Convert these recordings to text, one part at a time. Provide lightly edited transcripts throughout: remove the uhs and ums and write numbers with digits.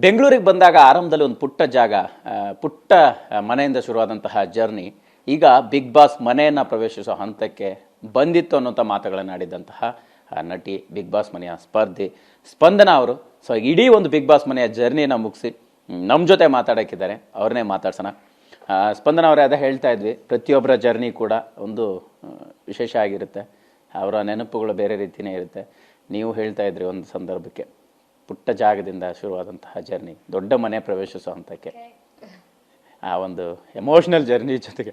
ಬೆಂಗಳೂರಿಗೆ ಬಂದಾಗ ಆರಂಭದಲ್ಲಿ ಒಂದು ಪುಟ್ಟ ಜಾಗ, ಪುಟ್ಟ ಮನೆಯಿಂದ ಶುರುವಾದಂತಹ ಜರ್ನಿ ಈಗ ಬಿಗ್ ಬಾಸ್ ಮನೆಯನ್ನು ಪ್ರವೇಶಿಸೋ ಹಂತಕ್ಕೆ ಬಂದಿತ್ತು ಅನ್ನೋಂಥ ಮಾತುಗಳನ್ನು ಆಡಿದಂತಹ ನಟಿ, ಬಿಗ್ ಬಾಸ್ ಮನೆಯ ಸ್ಪರ್ಧಿ ಸ್ಪಂದನ ಅವರು. ಸೊ ಇಡೀ ಒಂದು ಬಿಗ್ ಬಾಸ್ ಮನೆಯ ಜರ್ನಿನ ಮುಗಿಸಿ ನಮ್ಮ ಜೊತೆ ಮಾತಾಡೋಕ್ಕಿದ್ದಾರೆ, ಅವ್ರನ್ನೇ ಮಾತಾಡ್ಸೋಣ. ಸ್ಪಂದನ ಅವರೇ, ಅದೇ ಹೇಳ್ತಾ ಇದ್ವಿ, ಪ್ರತಿಯೊಬ್ಬರ ಜರ್ನಿ ಕೂಡ ಒಂದು ವಿಶೇಷ ಆಗಿರುತ್ತೆ, ಅವರ ನೆನಪುಗಳು ಬೇರೆ ರೀತಿಯೇ ಇರುತ್ತೆ. ನೀವು ಹೇಳ್ತಾ ಇದ್ರಿ ಒಂದು ಸಂದರ್ಭಕ್ಕೆ ಪುಟ್ಟ ಜಾಗದಿಂದ ಶುರುವಾದಂತಹ ಜರ್ನಿ ದೊಡ್ಡ ಮನೆ ಪ್ರವೇಶಿಸೋ ಹಂತಕ್ಕೆ, ಆ ಒಂದು ಎಮೋಷ್ನಲ್ ಜರ್ನಿ ಜೊತೆಗೆ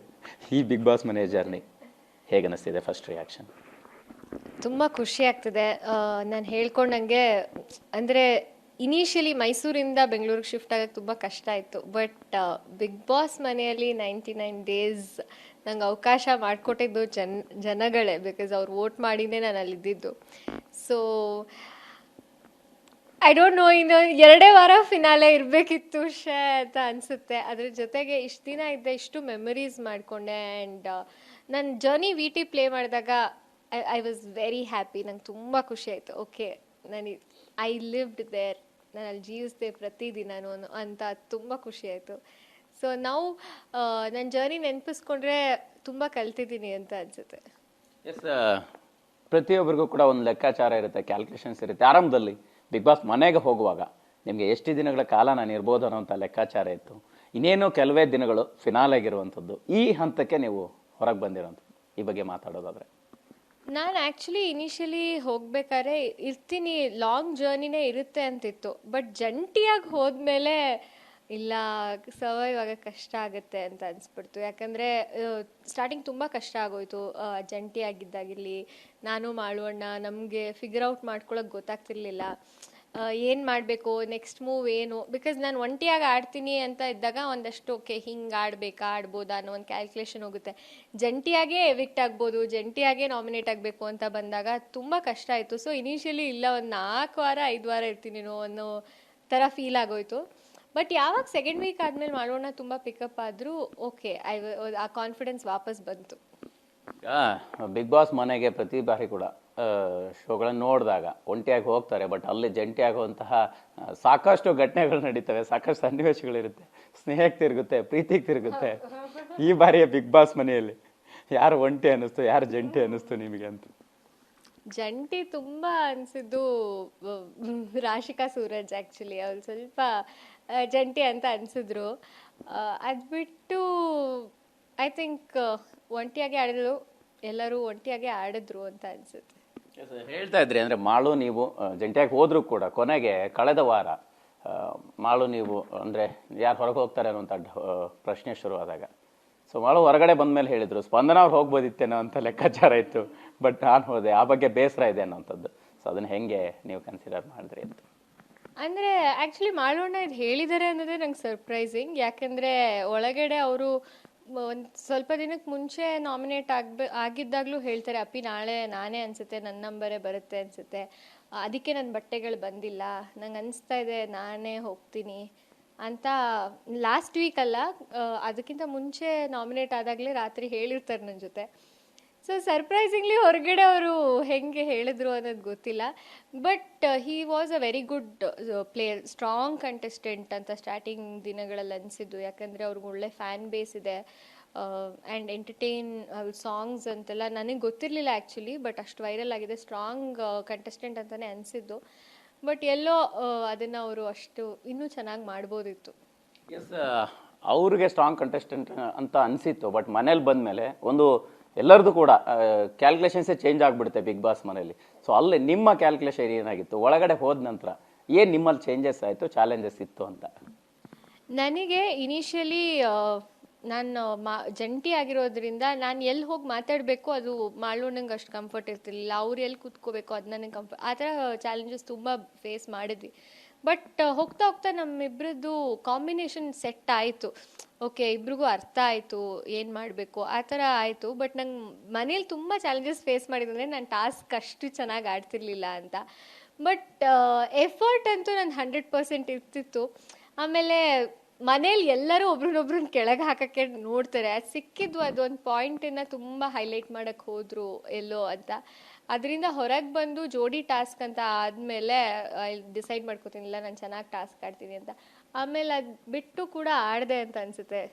ಈ ಬಿಗ್ ಬಾಸ್ ಮನೆಯ ಜರ್ನಿ ಹೇಗೆ ಅನಿಸ್ತಿದೆ? First reaction? ತುಂಬ ಖುಷಿ ಆಗ್ತಿದೆ. ನಾನು ಹೇಳ್ಕೊಂಡಂಗೆ ಅಂದರೆ ಇನಿಷಿಯಲಿ ಮೈಸೂರಿಂದ ಬೆಂಗಳೂರಿಗೆ ಶಿಫ್ಟ್ ಆಗೋಕ್ಕೆ ತುಂಬ ಕಷ್ಟ ಆಯಿತು. ಬಟ್ ಬಿಗ್ ಬಾಸ್ ಮನೆಯಲ್ಲಿ 99 ಡೇಸ್ ನಂಗೆ ಅವಕಾಶ ಮಾಡಿಕೊಟ್ಟಿದ್ದು ಜನಗಳೇ, ಬಿಕಾಸ್ ಅವ್ರು ವೋಟ್ ಮಾಡಿನೇ ನಾನು ಅಲ್ಲಿದ್ದಿದ್ದು. ಸೊ ಐ ಡೋಂಟ್ ನೋ, ಇನ್ನು 2 ವಾರ ಫಿನಾಲೆ ಇರಬೇಕಿತ್ತು ಅಂತ ಅನಿಸುತ್ತೆ. ಅದ್ರ ಜೊತೆಗೆ ಇಷ್ಟು ದಿನ ಇದ್ದೆ, ಇಷ್ಟು ಮೆಮರೀಸ್ ಮಾಡಿಕೊಂಡೆ. ಆ್ಯಂಡ್ ನನ್ನ ಜರ್ನಿ VT ಪ್ಲೇ ಮಾಡಿದಾಗ ಐ ವಾಸ್ ವೆರಿ ಹ್ಯಾಪಿ. ನಂಗೆ ತುಂಬ ಖುಷಿ ಆಯಿತು. ಓಕೆ, ಐ ಲಿವ್ಡ್ ದೇರ್, ನಾನು ಅಲ್ಲಿ ಜೀವಿಸ್ದೆ ಪ್ರತಿದಿನನೂ ಅಂತ ತುಂಬ ಖುಷಿ ಆಯಿತು. ಸೊ ನಾವು ನನ್ನ ಜರ್ನಿ ನೆನಪಿಸ್ಕೊಂಡ್ರೆ ತುಂಬ ಕಲ್ತಿದ್ದೀನಿ ಅಂತ ಅನಿಸುತ್ತೆ. ಎಸ್, ಪ್ರತಿಯೊಬ್ಬರಿಗೂ ಕೂಡ ಒಂದು ಲೆಕ್ಕಾಚಾರ ಇರುತ್ತೆ, ಕ್ಯಾಲ್ಕುಲೇಷನ್ಸ್ ಇರುತ್ತೆ. ಆರಂಭದಲ್ಲಿ ಬಿಗ್ ಬಾಸ್ ಮನೆಗೆ ಹೋಗುವಾಗ ನಿಮಗೆ ಎಷ್ಟು ದಿನಗಳ ಕಾಲ ನಾನು ಇರ್ಬೋದು ಅನ್ನೋಂಥ ಲೆಕ್ಕಾಚಾರ ಇತ್ತು. ಇನ್ನೇನು ಕೆಲವೇ ದಿನಗಳು ಫಿನಾಲೆಗಿರುವಂಥದ್ದು, ಈ ಹಂತಕ್ಕೆ ನೀವು ಹೊರಗೆ ಬಂದಿರೋಂಥದ್ದು, ಈ ಬಗ್ಗೆ ಮಾತಾಡೋದಾದರೆ? ನಾನು ಆ್ಯಕ್ಚುಲಿ ಇನಿಷಿಯಲಿ ಹೋಗ್ಬೇಕಾದ್ರೆ ಇರ್ತೀನಿ, ಲಾಂಗ್ ಜರ್ನಿನೇ ಇರುತ್ತೆ ಅಂತಿತ್ತು. ಬಟ್ ಜಂಟಿಯಾಗಿ ಹೋದ್ಮೇಲೆ ಇಲ್ಲ, ಸರ್ವೈವ್ ಆಗೋಕ್ಕೆ ಕಷ್ಟ ಆಗುತ್ತೆ ಅಂತ ಅನಿಸ್ಬಿಡ್ತು. ಯಾಕಂದರೆ ಸ್ಟಾರ್ಟಿಂಗ್ ತುಂಬ ಕಷ್ಟ ಆಗೋಯ್ತು. ಜಂಟಿ ಆಗಿದ್ದಾಗಿರಲಿ, ನಾನು ಮಾಳುವಣ್ಣ ನಮಗೆ ಫಿಗರ್ ಔಟ್ ಮಾಡ್ಕೊಳ್ಳೋಕೆ ಗೊತ್ತಾಗ್ತಿರ್ಲಿಲ್ಲ, ಏನು ಮಾಡಬೇಕು, ನೆಕ್ಸ್ಟ್ ಮೂವ್ ಏನು. ಬಿಕಾಸ್ ನಾನು ಒಂಟಿಯಾಗಿ ಆಡ್ತೀನಿ ಅಂತ ಇದ್ದಾಗ ಒಂದಷ್ಟು ಓಕೆ ಹಿಂಗೆ ಆಡ್ಬೋದಾ ಅನ್ನೋ ಒಂದು ಕ್ಯಾಲ್ಕುಲೇಷನ್ ಹೋಗುತ್ತೆ. ಜಂಟಿಯಾಗೇ ಎವಿಕ್ಟ್ ಆಗ್ಬೋದು, ಜಂಟಿಯಾಗೇ ನಾಮಿನೇಟ್ ಆಗಬೇಕು ಅಂತ ಬಂದಾಗ ತುಂಬ ಕಷ್ಟ ಆಯಿತು. ಸೊ ಇನಿಷಿಯಲಿ ಇಲ್ಲ, ಒಂದು 4 ವಾರ 5 ವಾರ ಇರ್ತೀನೇನೋ ಅನ್ನೋ ಥರ ಫೀಲ್ ಆಗೋಯ್ತು. ಬಟ್ ಯಾವಾಗ ಸೆಕೆಂಡ್ ವೀಕ್ ಆದಮೇಲೆ ಮಾಡೋಣ ತುಂಬ ಪಿಕಪ್ ಆದರೂ ಓಕೆ, ಆ ಕಾನ್ಫಿಡೆನ್ಸ್ ವಾಪಸ್ ಬಂತು. ಬಿಗ್ ಬಾಸ್ ಮನೆಗೆ ಪ್ರತಿ ಬಾರಿ ಕೂಡ ಶೋಗಳನ್ನು ನೋಡಿದಾಗ ಒಂಟಿಯಾಗಿ ಹೋಗ್ತಾರೆ, ಬಟ್ ಅಲ್ಲಿ ಜಂಟಿ ಆಗುವಂತಹ ಸಾಕಷ್ಟು ಘಟನೆಗಳು ನಡೀತವೆ, ಸಾಕಷ್ಟು ಸನ್ನಿವೇಶಗಳಿರುತ್ತೆ, ಸ್ನೇಹಕ್ಕೆ ತಿರುಗುತ್ತೆ, ಪ್ರೀತಿಗೆ ತಿರುಗುತ್ತೆ. ಈ ಬಾರಿಯ ಬಿಗ್ ಬಾಸ್ ಮನೆಯಲ್ಲಿ ಯಾರು ಒಂಟಿ ಅನ್ನಿಸ್ತು, ಯಾರು ಜಂಟಿ ಅನ್ನಿಸ್ತು ನಿಮಗೆ ಅಂತ? ಜಂಟಿ ತುಂಬ ಅನಿಸಿದ್ದು ರಾಶಿಕಾ ಸೂರಜ್. ಆ್ಯಕ್ಚುಲಿ ಅವ್ರು ಸ್ವಲ್ಪ ಜಂಟಿ ಅಂತ ಅನಿಸಿದ್ರು. ಅದು ಬಿಟ್ಟು ಐ ಥಿಂಕ್ ಒಂಟಿಯಾಗಿ ಆಡಿದ್ರು, ಎಲ್ಲರೂ ಒಂಟಿಯಾಗಿ ಆಡಿದ್ರು ಅಂತ ಅನಿಸುತ್ತೆ. ಹೇಳ್ತಾ ಇದ್ರಿ ಅಂದರೆ ಮಾಳು ನೀವು ಜಂಟಿಯಾಗಿ ಹೋದರೂ ಕೂಡ ಕೊನೆಗೆ ಕಳೆದ ವಾರ ಮಾಳು ನೀವು ಅಂದರೆ ಯಾರು ಹೊರಗೆ ಹೋಗ್ತಾರೆ ಅನ್ನೋಂಥ ಪ್ರಶ್ನೆ ಶುರುವಾದಾಗ, ಸೊ ಮಾಳು ಹೊರಗಡೆ ಬಂದ ಮೇಲೆ ಹೇಳಿದ್ರು ಸ್ಪಂದನ ಅವ್ರು ಹೋಗ್ಬೋದಿತ್ತೇನೋ ಅಂತ ಲೆಕ್ಕಾಚಾರ ಇತ್ತು, ಬಟ್ ನಾನು ಹೋದೆ, ಆ ಬಗ್ಗೆ ಬೇಸರ ಇದೆ ಅನ್ನೋಂಥದ್ದು. ಸೊ ಅದನ್ನು ಹೆಂಗೆ ನೀವು ಕನ್ಸಿಡರ್ ಮಾಡಿದ್ರಿ ಅಂತ? ಅಂದರೆ ಆ್ಯಕ್ಚುಲಿ ಮಾಳೋಣ ಇದು ಹೇಳಿದ್ದಾರೆ ಅನ್ನೋದೇ ನಂಗೆ ಸರ್ಪ್ರೈಸಿಂಗ್. ಯಾಕೆಂದರೆ ಒಳಗಡೆ ಅವರು ಒಂದು ಸ್ವಲ್ಪ ದಿನಕ್ಕೆ ಮುಂಚೆ ನಾಮಿನೇಟ್ ಆಗಿದ್ದಾಗಲೂ ಹೇಳ್ತಾರೆ, ಅಪ್ಪಿ ನಾಳೆ ನಾನೇ ಅನಿಸುತ್ತೆ, ನನ್ನ ನಂಬರೇ ಬರುತ್ತೆ ಅನಿಸುತ್ತೆ, ಅದಕ್ಕೆ ನನ್ನ ಬಟ್ಟೆಗಳು ಬಂದಿಲ್ಲ, ನಂಗೆ ಅನಿಸ್ತಾ ಇದೆ ನಾನೇ ಹೋಗ್ತೀನಿ ಅಂತ. ಲಾಸ್ಟ್ ವೀಕ್ ಅಲ್ಲ, ಅದಕ್ಕಿಂತ ಮುಂಚೆ ನಾಮಿನೇಟ್ ಆದಾಗಲೇ ರಾತ್ರಿ ಹೇಳಿರ್ತಾರೆ ನನ್ನ ಜೊತೆ. ಸೊ ಸರ್ಪ್ರೈಸಿಂಗ್ಲಿ ಹೊರಗಡೆ ಅವರು ಹೆಂಗೆ ಹೇಳಿದ್ರು ಅನ್ನೋದು ಗೊತ್ತಿಲ್ಲ. But he was a very good player, strong contestant ಅಂತ ಸ್ಟಾರ್ಟಿಂಗ್ ದಿನಗಳಲ್ಲಿ ಅನಿಸಿದ್ದು. ಯಾಕಂದರೆ ಅವ್ರಿಗೆ ಒಳ್ಳೆ ಫ್ಯಾನ್ ಬೇಸ್ ಇದೆ, ಆ್ಯಂಡ್ ಎಂಟರ್ಟೈನ್ ಸಾಂಗ್ಸ್ ಅಂತೆಲ್ಲ ನನಗೆ ಗೊತ್ತಿರಲಿಲ್ಲ ಆ್ಯಕ್ಚುಲಿ, ಬಟ್ ಅಷ್ಟು ವೈರಲ್ ಆಗಿದೆ. ಸ್ಟ್ರಾಂಗ್ ಕಂಟೆಸ್ಟೆಂಟ್ ಅಂತಲೇ ಅನಿಸಿದ್ದು. ಬಟ್ ಎಲ್ಲೋ ಅದನ್ನು ಅವರು ಅಷ್ಟು ಇನ್ನೂ ಚೆನ್ನಾಗಿ ಮಾಡ್ಬೋದಿತ್ತು. ಎಸ್, ಅವ್ರಿಗೆ ಸ್ಟ್ರಾಂಗ್ ಕಂಟೆಸ್ಟೆಂಟ್ ಅಂತ ಅನಿಸಿತ್ತು. ಬಟ್ ಮನೇಲಿ ಬಂದಮೇಲೆ ಒಂದು ಎಲ್ಲರದು ಕೂಡ ಕ್ಯಾಲ್ಕುಲೇಷನ್ಸೇ ಚೇಂಜ್ ಆಗಿಬಿಡುತ್ತೆ ಬಿಗ್ ಬಾಸ್ ಮನೆಯಲ್ಲಿ. ಸೊ ಅಲ್ಲಿ ನಿಮ್ಮ ಕ್ಯಾಲ್ಕುಲೇಷನ್ ಏನಾಗಿತ್ತು? ಒಳಗಡೆ ಹೋದ ನಂತರ ಏನು ನಿಮ್ಮಲ್ಲಿ ಚೇಂಜಸ್ ಆಯಿತು, ಚಾಲೆಂಜಸ್ ಇತ್ತು ಅಂತ? ನನಗೆ ಇನಿಷಿಯಲಿ ನಾನು ಜಂಟಿ ಆಗಿರೋದ್ರಿಂದ ನಾನು ಎಲ್ಲಿ ಹೋಗಿ ಮಾತಾಡಬೇಕು ಅದು ಮಾಳೋಣಂಗೆ ಅಷ್ಟು ಕಂಫರ್ಟ್ ಇರ್ತಿರ್ಲಿಲ್ಲ. ಅವ್ರು ಎಲ್ಲಿ ಕೂತ್ಕೋಬೇಕು ಅದು ನನಗೆ ಕಂಫರ್ಟ್, ಆ ಥರ ಚಾಲೆಂಜಸ್ ತುಂಬ ಫೇಸ್ ಮಾಡಿದ್ವಿ. ಬಟ್ ಹೋಗ್ತಾ ಹೋಗ್ತಾ ನಮ್ಮಿಬ್ರದ್ದು ಕಾಂಬಿನೇಷನ್ ಸೆಟ್ ಆಯಿತು. ಓಕೆ, ಇಬ್ರಿಗೂ ಅರ್ಥ ಆಯಿತು ಏನು ಮಾಡಬೇಕು, ಆ ಥರ ಆಯಿತು. ಬಟ್ ನಂಗೆ ಮನೇಲಿ ತುಂಬ ಚಾಲೆಂಜಸ್ ಫೇಸ್ ಮಾಡಿದಂದರೆ ನಾನು ಟಾಸ್ಕ್ ಅಷ್ಟು ಚೆನ್ನಾಗಿ ಆಡ್ತಿರ್ಲಿಲ್ಲ ಅಂತ. ಬಟ್ ಎಫರ್ಟ್ ಅಂತೂ ನಾನು 100% ಇರ್ತಿತ್ತು. ಆಮೇಲೆ ಮನೇಲಿ ಎಲ್ಲರೂ ಒಬ್ರನ್ನೊಬ್ರನ್ನ ಕೆಳಗೆ ಹಾಕೋಕ್ಕೆ ನೋಡ್ತಾರೆ, ಅದು ಸಿಕ್ಕಿದ್ವು, ಅದೊಂದು ಪಾಯಿಂಟನ್ನು ತುಂಬ ಹೈಲೈಟ್ ಮಾಡೋಕ್ಕೆ ಹೋದರು ಎಲ್ಲೋ ಅಂತ. ಅದರಿಂದ ಹೊರಗೆ ಬಂದು ಜೋಡಿ ಟಾಸ್ಕ್ ಅಂತ ಆದಮೇಲೆ ಡಿಸೈಡ್ ಮಾಡ್ಕೋತೀನಿ, ಇಲ್ಲ ನಾನು ಚೆನ್ನಾಗಿ ಟಾಸ್ಕ್ ಆಡ್ತೀನಿ ಅಂತ. ಆಮೇಲೆ ಅದು ಬಿಟ್ಟು ಕೂಡ ಆಡಿದೆ ಅಂತ ಅನಿಸುತ್ತೆ.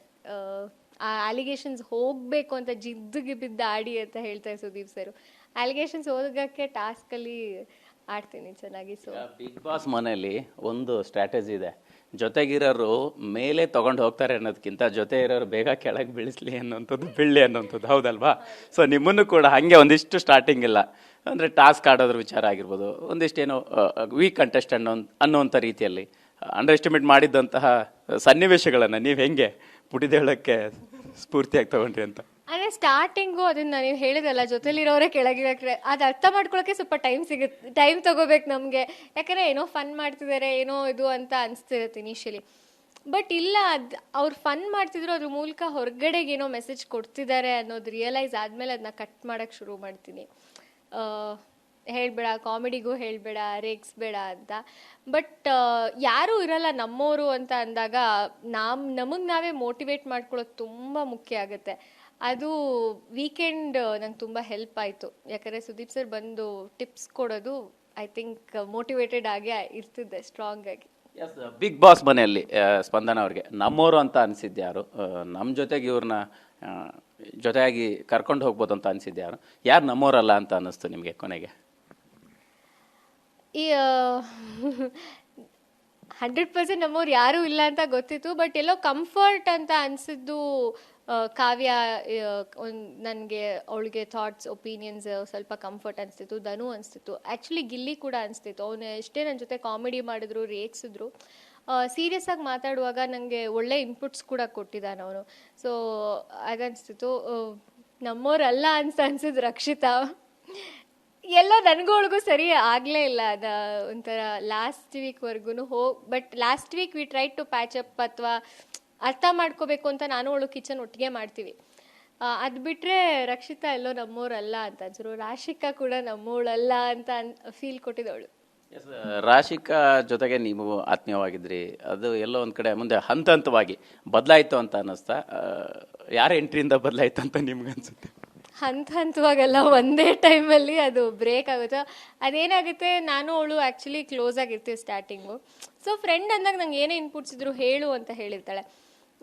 ಆ ಅಲಿಗೇಷನ್ಸ್ ಹೋಗಬೇಕು ಅಂತ ಜಿದ್ದಿಗೆ ಬಿದ್ದು ಆಡಿ ಅಂತ ಹೇಳ್ತಾರೆ ಸುದೀಪ್ ಸರ್. ಅಲಿಗೇಷನ್ಸ್ ಹೋಗಕ್ಕೆ ಟಾಸ್ಕಲ್ಲಿ ಆಡ್ತೀನಿ ಚೆನ್ನಾಗಿ. ಸೊ ಬಿಗ್ ಬಾಸ್ ಮನೆಯಲ್ಲಿ ಒಂದು ಸ್ಟ್ರಾಟಜಿ ಇದೆ, ಜೊತೆಗಿರೋರು ಮೇಲೆ ತಗೊಂಡು ಹೋಗ್ತಾರೆ ಅನ್ನೋದಕ್ಕಿಂತ ಜೊತೆ ಇರೋರು ಬೇಗ ಕೆಳಗೆ ಬೀಳಿಸ್ಲಿ ಅನ್ನೋಂಥದ್ದು, ಬೀಳಲಿ ಅನ್ನೋಂಥದ್ದು, ಹೌದಲ್ವಾ? ಸೊ ನಿಮ್ಮನ್ನು ಕೂಡ ಹಾಗೆ ಒಂದಿಷ್ಟು ಸ್ಟಾರ್ಟಿಂಗ್ ಇಲ್ಲ ಅಂದರೆ ಟಾಸ್ಕ್ ಆಡೋದ್ರ ವಿಚಾರ ಆಗಿರ್ಬೋದು, ಒಂದಿಷ್ಟೇನೋ ವೀಕ್ ಕಂಟೆಸ್ಟ್ ಅನ್ನೋಂಥ ರೀತಿಯಲ್ಲಿ ಅಂಡರ್ ಎಸ್ಟಿಮೇಟ್ ಮಾಡಿದ್ದಂತಹ ಸನ್ನಿವೇಶಗಳನ್ನು ನೀವು ಹೆಂಗೆ ಪುಟಿದೇಳಕ್ಕೆ ಸ್ಫೂರ್ತಿಯಾಗಿ ತಗೊಂಡ್ರಿ ಅಂತ? ಅಂದರೆ ಸ್ಟಾರ್ಟಿಂಗು ಅದನ್ನ ನೀವು ಹೇಳಿದಲ್ಲ, ಜೊತೆಲಿರೋರೇ ಕೆಳಗಿಳಕ್ರೆ ಅದು ಅರ್ಥ ಮಾಡ್ಕೊಳಕ್ಕೆ ಸ್ವಲ್ಪ ಟೈಮ್ ತಗೋಬೇಕು ನಮಗೆ. ಯಾಕಂದರೆ ಏನೋ ಫನ್ ಮಾಡ್ತಿದ್ದಾರೆ, ಏನೋ ಇದು ಅಂತ ಅನಿಸ್ತಿರುತ್ತೆ ಇನಿಷಿಯಲಿ. ಬಟ್ ಇಲ್ಲ, ಅದು ಅವ್ರು ಫನ್ ಮಾಡ್ತಿದ್ರು, ಅದ್ರ ಮೂಲಕ ಹೊರಗಡೆಗೆ ಏನೋ ಮೆಸೇಜ್ ಕೊಡ್ತಿದ್ದಾರೆ ಅನ್ನೋದು ರಿಯಲೈಸ್ ಆದಮೇಲೆ ಅದನ್ನ ಕಟ್ ಮಾಡೋಕ್ಕೆ ಶುರು ಮಾಡ್ತೀನಿ. ಹೇಳಬೇಡ, ಕಾಮಿಡಿಗೂ ಹೇಳಬೇಡ, ರೇಗಿಸ್ಬೇಡ ಅಂತ. ಬಟ್ ಯಾರೂ ಇರಲ್ಲ ನಮ್ಮೋರು ಅಂತ ಅಂದಾಗ ನಮಗೆ ನಾವೇ ಮೋಟಿವೇಟ್ ಮಾಡ್ಕೊಳ್ಳೋದು ತುಂಬ ಮುಖ್ಯ ಆಗುತ್ತೆ. ಅದು ವೀಕೆಂಡ್ ನಂಗೆ ತುಂಬ ಹೆಲ್ಪ್ ಆಯಿತು. ಯಾಕಂದರೆ ಸುದೀಪ್ ಸರ್ ಬಂದು ಟಿಪ್ಸ್ ಕೊಡೋದು, ಐ ಥಿಂಕ್ ಮೋಟಿವೇಟೆಡ್ ಆಗೇ ಇರ್ತಿದ್ದೆ ಸ್ಟ್ರಾಂಗ್ ಆಗಿ. ಎಸ್, ಬಿಗ್ ಬಾಸ್ ಮನೆಯಲ್ಲಿ ಸ್ಪಂದನ ಅವ್ರಿಗೆ ನಮ್ಮವರು ಅಂತ ಅನಿಸಿದ್ದು ಯಾರು? ನಮ್ಮ ಜೊತೆಗೆ ಇವ್ರನ್ನ ಜೊತೆಯಾಗಿ ಕರ್ಕೊಂಡು ಹೋಗ್ಬೋದು ಅಂತ ಅನಿಸಿದ್ದು ಯಾರು? ಯಾರು ನಮ್ಮವರಲ್ಲ ಅಂತ ಅನ್ನಿಸ್ತು ನಿಮಗೆ ಕೊನೆಗೆ? ಈ 100% ನಮ್ಮವ್ರು ಯಾರೂ ಇಲ್ಲ ಅಂತ ಗೊತ್ತಿತ್ತು. ಬಟ್ ಎಲ್ಲೋ ಕಂಫರ್ಟ್ ಅಂತ ಅನಿಸಿದ್ದು ಕಾವ್ಯ. ನನಗೆ ಅವಳಿಗೆ ಥಾಟ್ಸ್, ಒಪಿನಿಯನ್ಸ್ ಸ್ವಲ್ಪ ಕಂಫರ್ಟ್ ಅನಿಸ್ತಿತ್ತು. ಧನು ಅನಿಸ್ತಿತ್ತು, ಆ್ಯಕ್ಚುಲಿ ಗಿಲ್ಲಿ ಕೂಡ ಅನಿಸ್ತಿತ್ತು. ಅವನು ಎಷ್ಟೇ ನನ್ನ ಜೊತೆ ಕಾಮಿಡಿ ಮಾಡಿದ್ರು, ರೇಗಿಸಿದ್ರು, ಸೀರಿಯಸ್ ಆಗಿ ಮಾತಾಡುವಾಗ ನನಗೆ ಒಳ್ಳೆ ಇನ್ಪುಟ್ಸ್ ಕೂಡ ಕೊಟ್ಟಿದ್ದಾನೆ ಅವನು. ಸೊ ಅದನ್ನಿಸ್ತಿತ್ತು. ನಮ್ಮೋರಲ್ಲ ಅಂತ ಅನ್ಸಿದ್ದು ರಕ್ಷಿತಾ. ಎಲ್ಲೋ ನನಗೂ ಸರಿ ಆಗಲೇ ಇಲ್ಲ. ಅದು ಒಂಥರ ಲಾಸ್ಟ್ ವೀಕ್ವರೆಗೂ but last week we try to patch up ಅಥವಾ ಅರ್ಥ ಮಾಡ್ಕೋಬೇಕು ಅಂತ ನಾನು ಅವಳು ಕಿಚನ್ ಒಟ್ಟಿಗೆ ಮಾಡ್ತೀವಿ. ಅದು ಬಿಟ್ಟರೆ ರಕ್ಷಿತಾ ಎಲ್ಲೋ ನಮ್ಮೋರಲ್ಲ ಅಂತ ಅನ್ಸರು. ರಾಶಿಕಾ ಕೂಡ ನಮ್ಮೋಳಲ್ಲ ಅಂತ ಫೀಲ್ ಕೊಟ್ಟಿದ್ದವಳು. ಎಸ್, ರಾಶಿಕಾ ಜೊತೆಗೆ ನೀವು ಆತ್ಮೀಯವಾಗಿದ್ರಿ. ಅದು ಎಲ್ಲೋ ಒಂದು ಕಡೆ ಮುಂದೆ ಹಂತ ಹಂತವಾಗಿ ಬದಲಾಯಿತು ಅಂತ ಅನ್ನಿಸ್ತಾ? ಯಾರ ಎಂಟ್ರಿಯಿಂದ ಬದಲಾಯಿತು ಅಂತ ನಿಮ್ಗೆ ಅನ್ಸುತ್ತೆ? ಹಂತವಾಗಲ್ಲ, ಒಂದೇ ಟೈಮಲ್ಲಿ ಅದು ಬ್ರೇಕ್ ಆಗುತ್ತೆ. ಅದೇನಾಗುತ್ತೆ, ನಾನು ಅವಳು ಆ್ಯಕ್ಚುಲಿ ಕ್ಲೋಸ್ ಆಗಿರ್ತೀವಿ ಸ್ಟಾರ್ಟಿಂಗು. ಸೊ ಫ್ರೆಂಡ್ ಅಂದಾಗ ನಂಗೆ ಏನೇ ಇನ್ಪುಟ್ಸ್ ಇದ್ರು ಹೇಳು ಅಂತ ಹೇಳಿರ್ತಾಳೆ.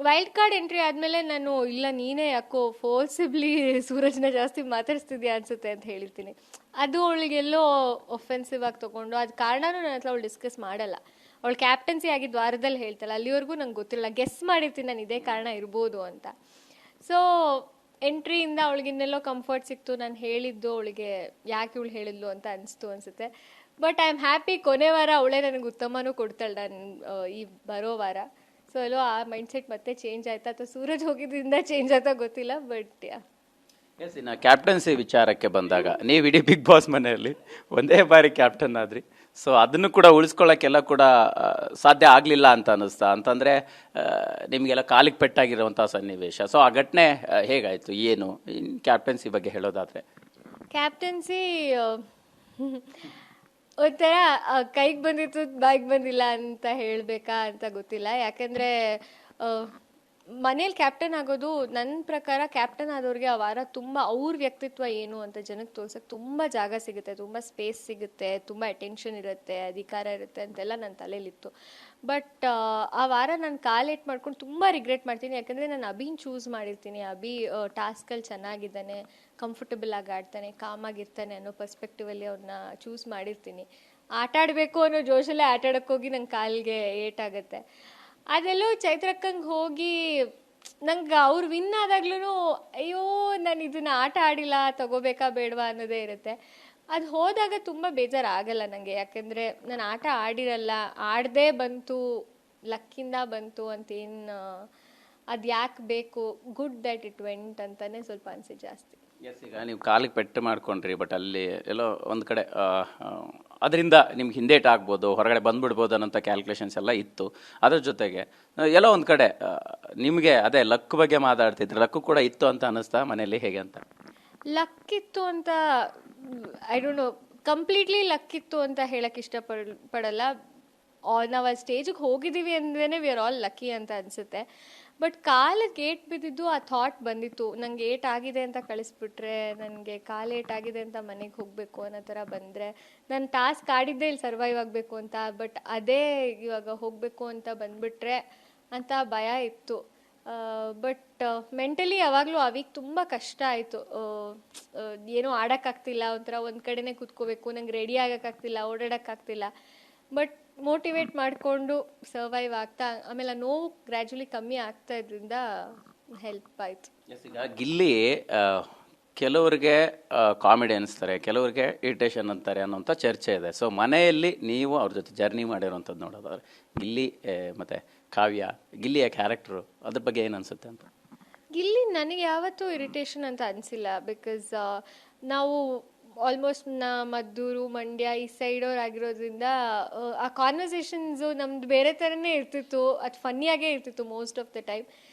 ವೈಲ್ಡ್ ಕಾರ್ಡ್ ಎಂಟ್ರಿ ಆದಮೇಲೆ ನಾನು ಇಲ್ಲ, ನೀನೇ ಯಾಕೋ ಫೋರ್ಸಿಬ್ಲಿ ಸೂರಜ್ನ ಜಾಸ್ತಿ ಮಾತಾಡಿಸ್ತಿದ್ಯಾ ಅನ್ಸುತ್ತೆ ಅಂತ ಹೇಳಿರ್ತೀನಿ. ಅದು ಅವಳಿಗೆಲ್ಲೋ ಒಫೆನ್ಸಿವ್ ಆಗಿ ತೊಗೊಂಡು, ಅದು ಕಾರಣನೂ ನನ್ನ ಹತ್ರ ಅವಳು ಡಿಸ್ಕಸ್ ಮಾಡಲ್ಲ. ಅವಳು ಕ್ಯಾಪ್ಟನ್ಸಿ ಆಗಿದ್ದು ವಾರದಲ್ಲಿ ಹೇಳ್ತಾಳೆ, ಅಲ್ಲಿವರೆಗೂ ನಂಗೆ ಗೊತ್ತಿಲ್ಲ, ಗೆಸ್ ಮಾಡಿರ್ತೀನಿ ನಾನು ಇದೇ ಕಾರಣ ಇರ್ಬೋದು ಅಂತ. ಸೊ ಎಂಟ್ರಿಯಿಂದ ಅವಳಿಗಿನ್ನೆಲ್ಲೋ ಕಂಫರ್ಟ್ ಸಿಕ್ತು. ನಾನು ಹೇಳಿದ್ದು ಅವಳಿಗೆ ಯಾಕೆ ಇವಳು ಹೇಳಿದ್ಲು ಅಂತ ಅನಿಸುತ್ತೆ. ಬಟ್ ಐ ಆಮ್ ಹ್ಯಾಪಿ, ಕೊನೆ ವಾರ ಅವಳೇ ನನಗೆ ಉತ್ತಮನೂ ಕೊಡ್ತಾಳೆ ನಾನು ಈ ಬರೋ ವಾರ. ಸೊ ಎಲ್ಲೋ ಆ ಮೈಂಡ್ಸೆಟ್ ಮತ್ತೆ ಚೇಂಜ್ ಆಯ್ತಾ ಅಥವಾ ಸೂರಜ್ ಹೋಗಿದ್ದರಿಂದ ಚೇಂಜ್ ಆಯ್ತಾ ಗೊತ್ತಿಲ್ಲ. ಬಟ್ ಎಸ್, ಇನ್ನು ಕ್ಯಾಪ್ಟನ್ಸಿ ವಿಚಾರಕ್ಕೆ ಬಂದಾಗ ನೀವು ಇಡೀ ಬಿಗ್ ಬಾಸ್ ಮನೆಯಲ್ಲಿ ಒಂದೇ ಬಾರಿ ಕ್ಯಾಪ್ಟನ್ ಆದ್ರಿ. ಸೊ ಅದನ್ನು ಕೂಡ ಉಳಿಸ್ಕೊಳ್ಳೋಕ್ಕೆಲ್ಲ ಕೂಡ ಸಾಧ್ಯ ಆಗಲಿಲ್ಲ ಅಂತ ಅನ್ನಿಸ್ತಾ? ಅಂತಂದರೆ ನಿಮಗೆಲ್ಲ ಕಾಲಿಗೆ ಪೆಟ್ಟಾಗಿರುವಂಥ ಸನ್ನಿವೇಶ. ಸೊ ಆ ಘಟನೆ ಹೇಗಾಯಿತು, ಏನು ಕ್ಯಾಪ್ಟನ್ಸಿ ಬಗ್ಗೆ ಹೇಳೋದಾದರೆ? ಕ್ಯಾಪ್ಟನ್ಸಿ ಒಂಥರ ಕೈಗೆ ಬಂದಿತ್ತು, ಬಾಯಿಗೆ ಬಂದಿಲ್ಲ ಅಂತ ಹೇಳಬೇಕಾ ಅಂತ ಗೊತ್ತಿಲ್ಲ. ಯಾಕೆಂದರೆ ಮನೇಲಿ ಕ್ಯಾಪ್ಟನ್ ಆಗೋದು ನನ್ನ ಪ್ರಕಾರ, ಕ್ಯಾಪ್ಟನ್ ಆದವ್ರಿಗೆ ಆ ವಾರ ತುಂಬ ಅವ್ರ ವ್ಯಕ್ತಿತ್ವ ಏನು ಅಂತ ಜನಕ್ಕೆ ತೋರ್ಸಕ್ಕೆ ತುಂಬ ಜಾಗ ಸಿಗುತ್ತೆ, ತುಂಬ ಸ್ಪೇಸ್ ಸಿಗುತ್ತೆ, ತುಂಬ ಅಟೆನ್ಷನ್ ಇರುತ್ತೆ, ಅಧಿಕಾರ ಇರುತ್ತೆ ಅಂತೆಲ್ಲ ನನ್ನ ತಲೆಯಲ್ಲಿತ್ತು. ಬಟ್ ಆ ವಾರ ನಾನು ಕಾಲೇಟ್ ಮಾಡ್ಕೊಂಡು ತುಂಬ ರಿಗ್ರೆಟ್ ಮಾಡ್ತೀನಿ. ಯಾಕಂದರೆ ನಾನು ಅಭಿನ ಚೂಸ್ ಮಾಡಿರ್ತೀನಿ. ಅಭಿ ಟಾಸ್ಕಲ್ಲಿ ಚೆನ್ನಾಗಿದ್ದಾನೆ, ಕಂಫರ್ಟಬಲ್ ಆಗಿ ಆಡ್ತಾನೆ, ಕಾಮಾಗಿರ್ತಾನೆ ಅನ್ನೋ ಪರ್ಸ್ಪೆಕ್ಟಿವಲ್ಲಿ ಅವ್ರನ್ನ ಚೂಸ್ ಮಾಡಿರ್ತೀನಿ. ಆಟ ಆಡಬೇಕು ಅನ್ನೋ ಜೋಶಲ್ಲೇ ಆಟ ಆಡೋಕ್ಕೋಗಿ ನಂಗೆ ಕಾಲಿಗೆ ಏಟಾಗುತ್ತೆ. ಅದೆಲ್ಲೋ ಚೈತ್ರಕ್ಕಂಗೆ ಹೋಗಿ ನಂಗೆ ಅವ್ರು ವಿನ್ ಆದಾಗ್ಲೂ ಅಯ್ಯೋ ನಾನು ಇದನ್ನ ಆಟ ಆಡಿಲ್ಲ, ತಗೋಬೇಕಾ ಬೇಡವಾ ಅನ್ನೋದೇ ಇರುತ್ತೆ. ಅದು ಹೋದಾಗ ತುಂಬ ಬೇಜಾರಾಗಲ್ಲ ನನಗೆ. ಯಾಕೆಂದರೆ ನಾನು ಆಟ ಆಡಿರಲ್ಲ, ಆಡದೇ ಬಂತು, ಲಕ್ಕಿಂದ ಬಂತು ಅಂತೇನು, ಅದು ಯಾಕೆ ಬೇಕು, ಗುಡ್ ದ್ಯಾಟ್ ಇಟ್ ವೆಂಟ್ ಅಂತಲೇ ಸ್ವಲ್ಪ ಅನಿಸಿದೆ ಜಾಸ್ತಿ. ಎಸ್, ಈಗ ನೀವು ಕಾಲಿಗೆ ಪೆಟ್ಟು ಮಾಡ್ಕೊಂಡ್ರಿ, ಬಟ್ ಅಲ್ಲಿ ಎಲ್ಲೋ ಒಂದು ಕಡೆ ಅದರಿಂದ ನಿಮ್ಗೆ ಹಿಂದೇಟ್ ಆಗ್ಬೋದು, ಹೊರಗಡೆ ಬಂದ್ಬಿಡ್ಬೋದು ಅನ್ನೋಂಥ ಕ್ಯಾಲ್ಕುಲೇಷನ್ಸ್ ಎಲ್ಲ ಇತ್ತು. ಅದ್ರ ಜೊತೆಗೆ ಎಲ್ಲೋ ಒಂದು ಕಡೆ ನಿಮಗೆ ಅದೇ ಲಕ್ ಬಗ್ಗೆ ಮಾತಾಡ್ತಿದ್ರು, ಲಕ್ಕು ಕೂಡ ಇತ್ತು ಅಂತ ಅನ್ನಿಸ್ತಾ ಮನೇಲಿ, ಹೇಗೆ ಅಂತ? ಲಕ್ ಇತ್ತು ಅಂತ I don't know, completely luck ಇತ್ತು ಅಂತ ಹೇಳಕ್ಕೆ ಇಷ್ಟಪಡಲ್ಲ. ನಾವು ಆ ಸ್ಟೇಜಿಗೆ ಹೋಗಿದ್ದೀವಿ ಅಂದ್ರೇ ವಿ ಆರ್ ಆಲ್ ಲಕ್ಕಿ ಅಂತ ಅನಿಸುತ್ತೆ. ಬಟ್ ಕಾಲಿಗೆ ಏಟ್ ಬಿದ್ದಿದ್ದು ಆ ಥಾಟ್ ಬಂದಿತ್ತು, ನಂಗೆ ಏಟ್ ಆಗಿದೆ ಅಂತ ಕಳಿಸ್ಬಿಟ್ರೆ, ನನಗೆ ಕಾಲು ಏಟಾಗಿದೆ ಅಂತ ಮನೆಗೆ ಹೋಗಬೇಕು ಅನ್ನೋ ಥರ ಬಂದರೆ, ನಾನು ಟಾಸ್ಕ್ ಆಡಿದ್ದೆ ಇಲ್ಲಿ ಸರ್ವೈವ್ ಆಗಬೇಕು ಅಂತ, ಬಟ್ ಅದೇ ಇವಾಗ ಹೋಗಬೇಕು ಅಂತ ಬಂದುಬಿಟ್ರೆ ಅಂತ ಭಯ ಇತ್ತು. ಬಟ್ ಮೆಂಟಲಿ ಯಾವಾಗಲೂ ಆ ವೀಕ್ ತುಂಬ ಕಷ್ಟ ಆಯಿತು. ಏನೂ ಆಡೋಕ್ಕಾಗ್ತಿಲ್ಲ, ಒಂಥರ ಒಂದು ಕಡೆನೇ ಕೂತ್ಕೋಬೇಕು, ನಂಗೆ ರೆಡಿ ಆಗೋಕ್ಕಾಗ್ತಿಲ್ಲ, ಓಡಾಡೋಕ್ಕಾಗ್ತಿಲ್ಲ. ಬಟ್ ಮೋಟಿವೇಟ್ ಮಾಡಿಕೊಂಡು ಸರ್ವೈವ್ ಆಗ್ತಾ ಆಮೇಲೆ ನೋವು ಗ್ರ್ಯಾಜುಲಿ ಕಮ್ಮಿ ಆಗ್ತಾ ಇದ್ರಿಂದ ಹೆಲ್ಪ್ ಆಯಿತು. ಈಗ ಗಿಲ್ಲಿ ಕೆಲವರಿಗೆ ಕಾಮಿಡಿ ಅನಿಸ್ತಾರೆ, ಕೆಲವರಿಗೆ ಇರಿಟೇಷನ್ ಅಂತಾರೆ ಅನ್ನೋಂಥ ಚರ್ಚೆ ಇದೆ. ಸೊ ಮನೆಯಲ್ಲಿ ನೀವು ಅವ್ರ ಜೊತೆ ಜರ್ನಿ ಮಾಡಿರೋಂಥದ್ದು ನೋಡೋದಾದ್ರೆ ಗಿಲ್ಲಿ ಮತ್ತು ಕಾವ್ಯ, ಗಿಲ್ಲಿಯ ಕ್ಯಾರೆಕ್ಟ್ರು ಅದ್ರ ಬಗ್ಗೆ ಏನು ಅನಿಸುತ್ತೆ ಅಂತ? ಗಿಲ್ಲಿ ನನಗೆ ಯಾವತ್ತೂ ಇರಿಟೇಷನ್ ಅಂತ ಅನಿಸಿಲ್ಲ. ಬಿಕಾಸ್ ನಾವು ಆಲ್ಮೋಸ್ಟ್ ಮದ್ದೂರು, ಮಂಡ್ಯ ಈ ಸೈಡವ್ರು ಆಗಿರೋದ್ರಿಂದ ಆ ಕಾನ್ವರ್ಸೇಷನ್ಸು ನಮ್ದು ಬೇರೆ ಥರನೇ ಇರ್ತಿತ್ತು, ಅದು ಫನ್ನಿಯಾಗೇ ಇರ್ತಿತ್ತು most of the time.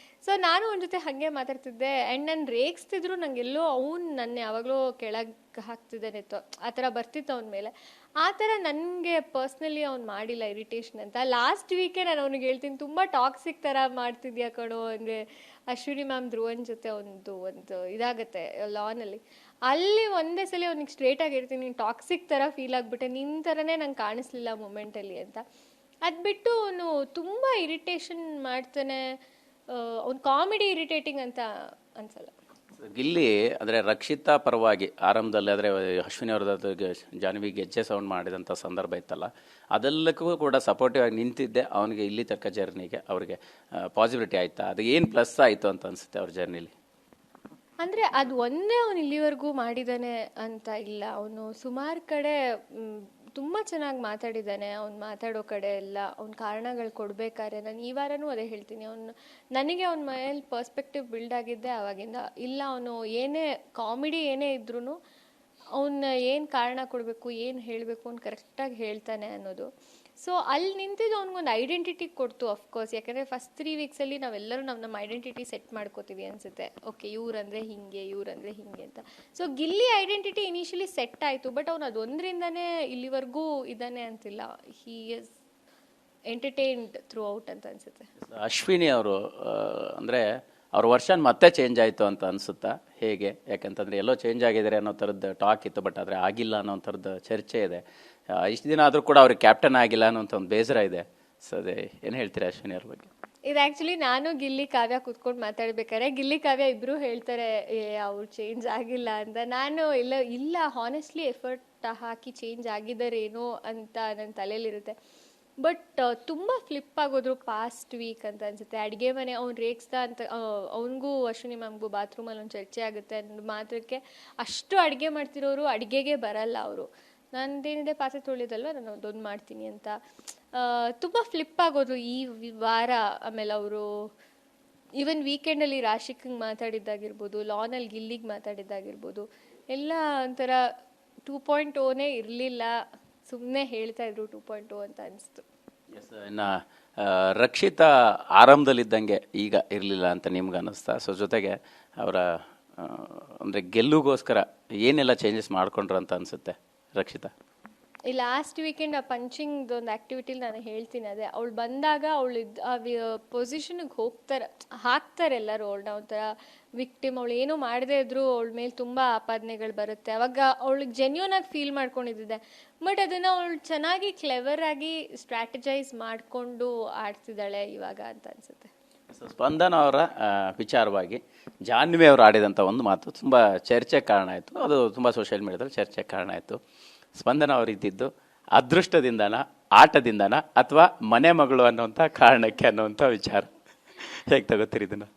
So ನಾನು ಅವನ ಜೊತೆ ಹಾಗೆ ಮಾತಾಡ್ತಿದ್ದೆ. ಆ್ಯಂಡ್ ನಾನು ರೇಗಿಸ್ತಿದ್ರು ನನಗೆಲ್ಲೋ ಅವ್ನು ನನ್ನ ಯಾವಾಗಲೂ ಕೆಳಗೆ ಹಾಕ್ತಿದ್ದಾನೆ ಆ ಥರ ಬರ್ತಿತ್ತು ಅವನ ಮೇಲೆ. ಆ ಥರ ನನಗೆ ಪರ್ಸ್ನಲಿ ಅವ್ನು ಮಾಡಿಲ್ಲ ಇರಿಟೇಷನ್ ಅಂತ. ಲಾಸ್ಟ್ ವೀಕೆ ನಾನು ಅವ್ನಿಗೆ ಹೇಳ್ತೀನಿ, ತುಂಬ ಟಾಕ್ಸಿಕ್ ಥರ ಮಾಡ್ತಿದ್ಯಾ ಕಣೋ, ಅಂದರೆ ಅಶ್ವಿನಿ ಮ್ಯಾಮ್ ಧ್ರುವನ್ ಜೊತೆ ಒಂದು ಇದಾಗುತ್ತೆ ಲಾನಲ್ಲಿ. ಅಲ್ಲಿ ಒಂದೇ ಸಲ ಅವ್ನಿಗೆ ಸ್ಟ್ರೇಟಾಗಿ ಹೇಳ್ತೀನಿ, ನೀನು ಟಾಕ್ಸಿಕ್ ಥರ ಫೀಲ್ ಆಗಿಬಿಟ್ಟೆ, ನಿನ್ನ ಥರನೇ ನಂಗೆ ಕಾಣಿಸ್ಲಿಲ್ಲ ಮೂಮೆಂಟಲ್ಲಿ ಅಂತ. ಅದು ಬಿಟ್ಟು ಅವನು ತುಂಬ ಇರಿಟೇಷನ್ ಮಾಡ್ತಾನೆ. ಅವ್ನು ಕಾಮಿಡಿ ಇರಿಟೇಟಿಂಗ್ ಅಂತ ಅನ್ಸಲ್ಲ. ಗಿಲ್ಲಿ ಅಂದರೆ ರಕ್ಷಿತಾ ಪರವಾಗಿ ಆರಂಭದಲ್ಲಿ ಆದರೆ ಅಶ್ವಿನಿ ಅವ್ರದ್ದು ಜಾನ್ವಿ ಗೆಜ್ಜೆ ಸೌಂಡ್ ಮಾಡಿದಂಥ ಸಂದರ್ಭ ಇತ್ತಲ್ಲ, ಅದೆಲ್ಲಕ್ಕೂ ಕೂಡ ಸಪೋರ್ಟಿವ್ ಆಗಿ ನಿಂತಿದ್ದೆ. ಅವನಿಗೆ ಇಲ್ಲಿ ತಕ್ಕ ಜರ್ನಿಗೆ ಅವ್ರಿಗೆ ಪಾಸಿಬಿಲಿಟಿ ಆಯಿತಾ? ಅದು ಏನು ಪ್ಲಸ್ ಆಯಿತು ಅಂತ ಅನಿಸುತ್ತೆ ಅವ್ರ ಜರ್ನಿಲಿ? ಅಂದರೆ ಅದು ಒಂದೇ ಅವನು ಇಲ್ಲಿವರೆಗೂ ಮಾಡಿದ್ದಾನೆ ಅಂತ ಇಲ್ಲ. ಅವನು ಸುಮಾರು ಕಡೆ ತುಂಬ ಚೆನ್ನಾಗಿ ಮಾತಾಡಿದ್ದಾನೆ. ಅವ್ನು ಮಾತಾಡೋ ಕಡೆ ಎಲ್ಲ ಅವ್ನ ಕಾರಣಗಳು ಕೊಡಬೇಕಾದ್ರೆ ನಾನು ಈ ವಾರನೂ ಅದೇ ಹೇಳ್ತೀನಿ, ನನಗೆ ಅವನ ಮನೇಲಿ ಪರ್ಸ್ಪೆಕ್ಟಿವ್ ಬಿಲ್ಡ್ ಆಗಿದ್ದೆ ಆವಾಗಿಂದ. ಇಲ್ಲ ಅವನು ಏನೇ ಕಾಮಿಡಿ ಏನೇ ಇದ್ರೂ ಅವನ್ನ ಏನು ಕಾರಣ ಕೊಡಬೇಕು, ಏನು ಹೇಳಬೇಕು ಅಂತ ಕರೆಕ್ಟಾಗಿ ಹೇಳ್ತಾನೆ ಅನ್ನೋದು. ಸೊ ಅಲ್ಲಿ ನಿಂತಿದ್ದು ಅವ್ನಿಗೊಂದು ಐಡೆಂಟಿಟಿ ಕೊಡ್ತು ಅಫ್ಕೋರ್ಸ್. ಯಾಕಂದರೆ ಫಸ್ಟ್ 3 ವೀಕ್ಸಲ್ಲಿ ನಾವೆಲ್ಲರೂ ನಮ್ಮ ಐಡೆಂಟಿಟಿ ಸೆಟ್ ಮಾಡ್ಕೋತೀವಿ ಅನಿಸುತ್ತೆ. ಓಕೆ, ಇವ್ರಂದರೆ ಹೀಗೆ, ಇವ್ರಂದರೆ ಹೀಗೆ ಅಂತ. So Gilli identity initially set ಆಯಿತು, ಬಟ್ ಅವ್ನು ಅದೊಂದರಿಂದನೇ ಇಲ್ಲಿವರೆಗೂ ಇದ್ದಾನೆ ಅಂತಿಲ್ಲ. He is entertained through out ಅಂತ ಅನಿಸುತ್ತೆ. ಅಶ್ವಿನಿ ಅವರು ಅಂದರೆ ಅವ್ರ ವರ್ಷನ್ ಮತ್ತೆ ಚೇಂಜ್ ಆಯಿತು ಅಂತ ಅನಿಸುತ್ತಾ ಹೇಗೆ? ಯಾಕಂತಂದರೆ ಎಲ್ಲೋ ಚೇಂಜ್ ಆಗಿದ್ದಾರೆ ಅನ್ನೋ ಥರದ್ದು ಟಾಕ್ ಇತ್ತು, ಬಟ್ ಆದರೆ ಆಗಿಲ್ಲ ಅನ್ನೋ ಥರದ್ದು ಚರ್ಚೆ ಇದೆ. ಇಷ್ಟು ದಿನ ಆದರೂ ಕೂಡ ಅವ್ರಿಗೆ ಕ್ಯಾಪ್ಟನ್ ಆಗಿಲ್ಲ ಅನ್ನೋಂಥ ಒಂದು ಬೇಸರ ಇದೆ. ಸೊ ಅದೇ ಏನು ಹೇಳ್ತೀರಾ ಅಶ್ವಿನಿ ಅವ್ರ ಬಗ್ಗೆ? ಇದು ಆ್ಯಕ್ಚುಲಿ ನಾನು ಗಿಲ್ಲಿ ಕಾವ್ಯ ಕೂತ್ಕೊಂಡು ಮಾತಾಡ್ಬೇಕಾದ್ರೆ ಗಿಲ್ಲಿ ಕಾವ್ಯ ಇಬ್ಬರು ಹೇಳ್ತಾರೆ ಅವ್ರು ಚೇಂಜ್ ಆಗಿಲ್ಲ ಅಂತ. ನಾನು ಇಲ್ಲ ಹಾನೆಸ್ಟ್ಲಿ ಎಫರ್ಟ್ ಹಾಕಿ ಚೇಂಜ್ ಆಗಿದ್ದಾರೇನೋ ಅಂತ ನನ್ನ ತಲೆಯಲ್ಲಿರುತ್ತೆ. ಬಟ್ ತುಂಬ ಫ್ಲಿಪ್ ಆಗೋದ್ರು ಪಾಸ್ಟ್ ವೀಕ್ ಅಂತ ಅನಿಸುತ್ತೆ. ಅಡುಗೆ ಮನೆ ಅವ್ನು ರೇಗಿಸ್ತಾ ಅಂತ ಅವನಿಗೂ ಅಶ್ವಿನಿ ಮ್ಯಾಮ್ಗೂ ಬಾತ್ರೂಮಲ್ಲಿ ಒಂದು ಚರ್ಚೆ ಆಗುತ್ತೆ ಅನ್ನೋ ಮಾತ್ರಕ್ಕೆ ಅಷ್ಟು ಅಡುಗೆ ಮಾಡ್ತಿರೋರು ಅಡುಗೆಗೆ ಬರಲ್ಲ ಅವರು. ನಂದೇನಿದೆ ಪಾತ್ರೆ ತೊಳೆಯೋದಲ್ವ, ನಾನು ಅದೊಂದು ಮಾಡ್ತೀನಿ ಅಂತ ತುಂಬ ಫ್ಲಿಪ್ ಆಗೋದು ಈ ವಾರ. ಆಮೇಲೆ ಅವರು ಈವನ್ ವೀಕೆಂಡಲ್ಲಿ ರಾಶಿಕಂಗೆ ಮಾತಾಡಿದ್ದಾಗಿರ್ಬೋದು, ಲಾನಲ್ಲಿ ಗಿಲ್ಲಿಗೆ ಮಾತಾಡಿದ್ದಾಗಿರ್ಬೋದು, ಎಲ್ಲ ಒಂಥರ 2.0ನೇ ಇರಲಿಲ್ಲ, ಸುಮ್ಮನೆ ಹೇಳ್ತಾ ಇದ್ರು 2.0 ಅಂತ ಅನಿಸ್ತು. ಎಸ್, ಇನ್ನು ರಕ್ಷಿತಾ ಆರಂಭದಲ್ಲಿದ್ದಂಗೆ ಈಗ ಇರಲಿಲ್ಲ ಅಂತ ನಿಮ್ಗೆ ಅನ್ನಿಸ್ತಾ? ಸೊ ಜೊತೆಗೆ ಅವರ ಅಂದರೆ ಗೆಲ್ಲುಗೋಸ್ಕರ ಏನೆಲ್ಲ ಚೇಂಜಸ್ ಮಾಡ್ಕೊಂಡ್ರು ಅಂತ ಅನಿಸುತ್ತೆ ರಕ್ಷಿತಾ? ಈ ಲಾಸ್ಟ್ ವೀಕೆಂಡ್ ಆ ಪಂಚಿಂಗ್ ಒಂದು ಆ್ಯಕ್ಟಿವಿಟಿಲಿ ನಾನು ಹೇಳ್ತೀನಿ, ಅದೇ ಅವಳು ಬಂದಾಗ ಅವಳು ಆ ಪೊಸಿಷನ್ಗೆ ಹಾಕ್ತಾರೆ ಎಲ್ಲರೂ ಅವಳನ್ನ ಒಂಥರ ವಿಕ್ಟಿಮ್. ಅವಳು ಏನೂ ಮಾಡದೇ ಇದ್ರೂ ಅವಳ ಮೇಲೆ ತುಂಬ ಆಪಾದನೆಗಳು ಬರುತ್ತೆ. ಅವಾಗ ಅವಳಿಗೆ ಜೆನ್ಯೂನ್ ಆಗಿ ಫೀಲ್ ಮಾಡ್ಕೊಂಡಿದ್ದೆ. ಬಟ್ ಅದನ್ನು ಅವಳು ಚೆನ್ನಾಗಿ ಕ್ಲೆವರಾಗಿ ಸ್ಟ್ರಾಟಜೈಸ್ ಮಾಡಿಕೊಂಡು ಆಡ್ತಿದ್ದಾಳೆ ಇವಾಗ ಅಂತ ಅನಿಸುತ್ತೆ. ಸ್ಪಂದನ ಅವರ ವಿಚಾರವಾಗಿ ಜಾನ್ವಿ ಅವರು ಆಡಿದಂಥ ಒಂದು ಮಾತು ತುಂಬ ಚರ್ಚೆಗೆ ಕಾರಣ ಆಯಿತು. ಅದು ತುಂಬ ಸೋಷಿಯಲ್ ಮೀಡಿಯಾದಲ್ಲಿ ಚರ್ಚೆಗೆ ಕಾರಣ ಆಯಿತು. ಸ್ಪಂದನ ಅವರಿದ್ದಿದ್ದು ಅದೃಷ್ಟದಿಂದನ, ಆಟದಿಂದನ, ಅಥವಾ ಮನೆ ಮಗಳು ಅನ್ನೋಂಥ ಕಾರಣಕ್ಕೆ ಅನ್ನೋಂಥ ವಿಚಾರ ಹೇಗೆ ತಗೋತೀರಿ ಇದನ್ನು?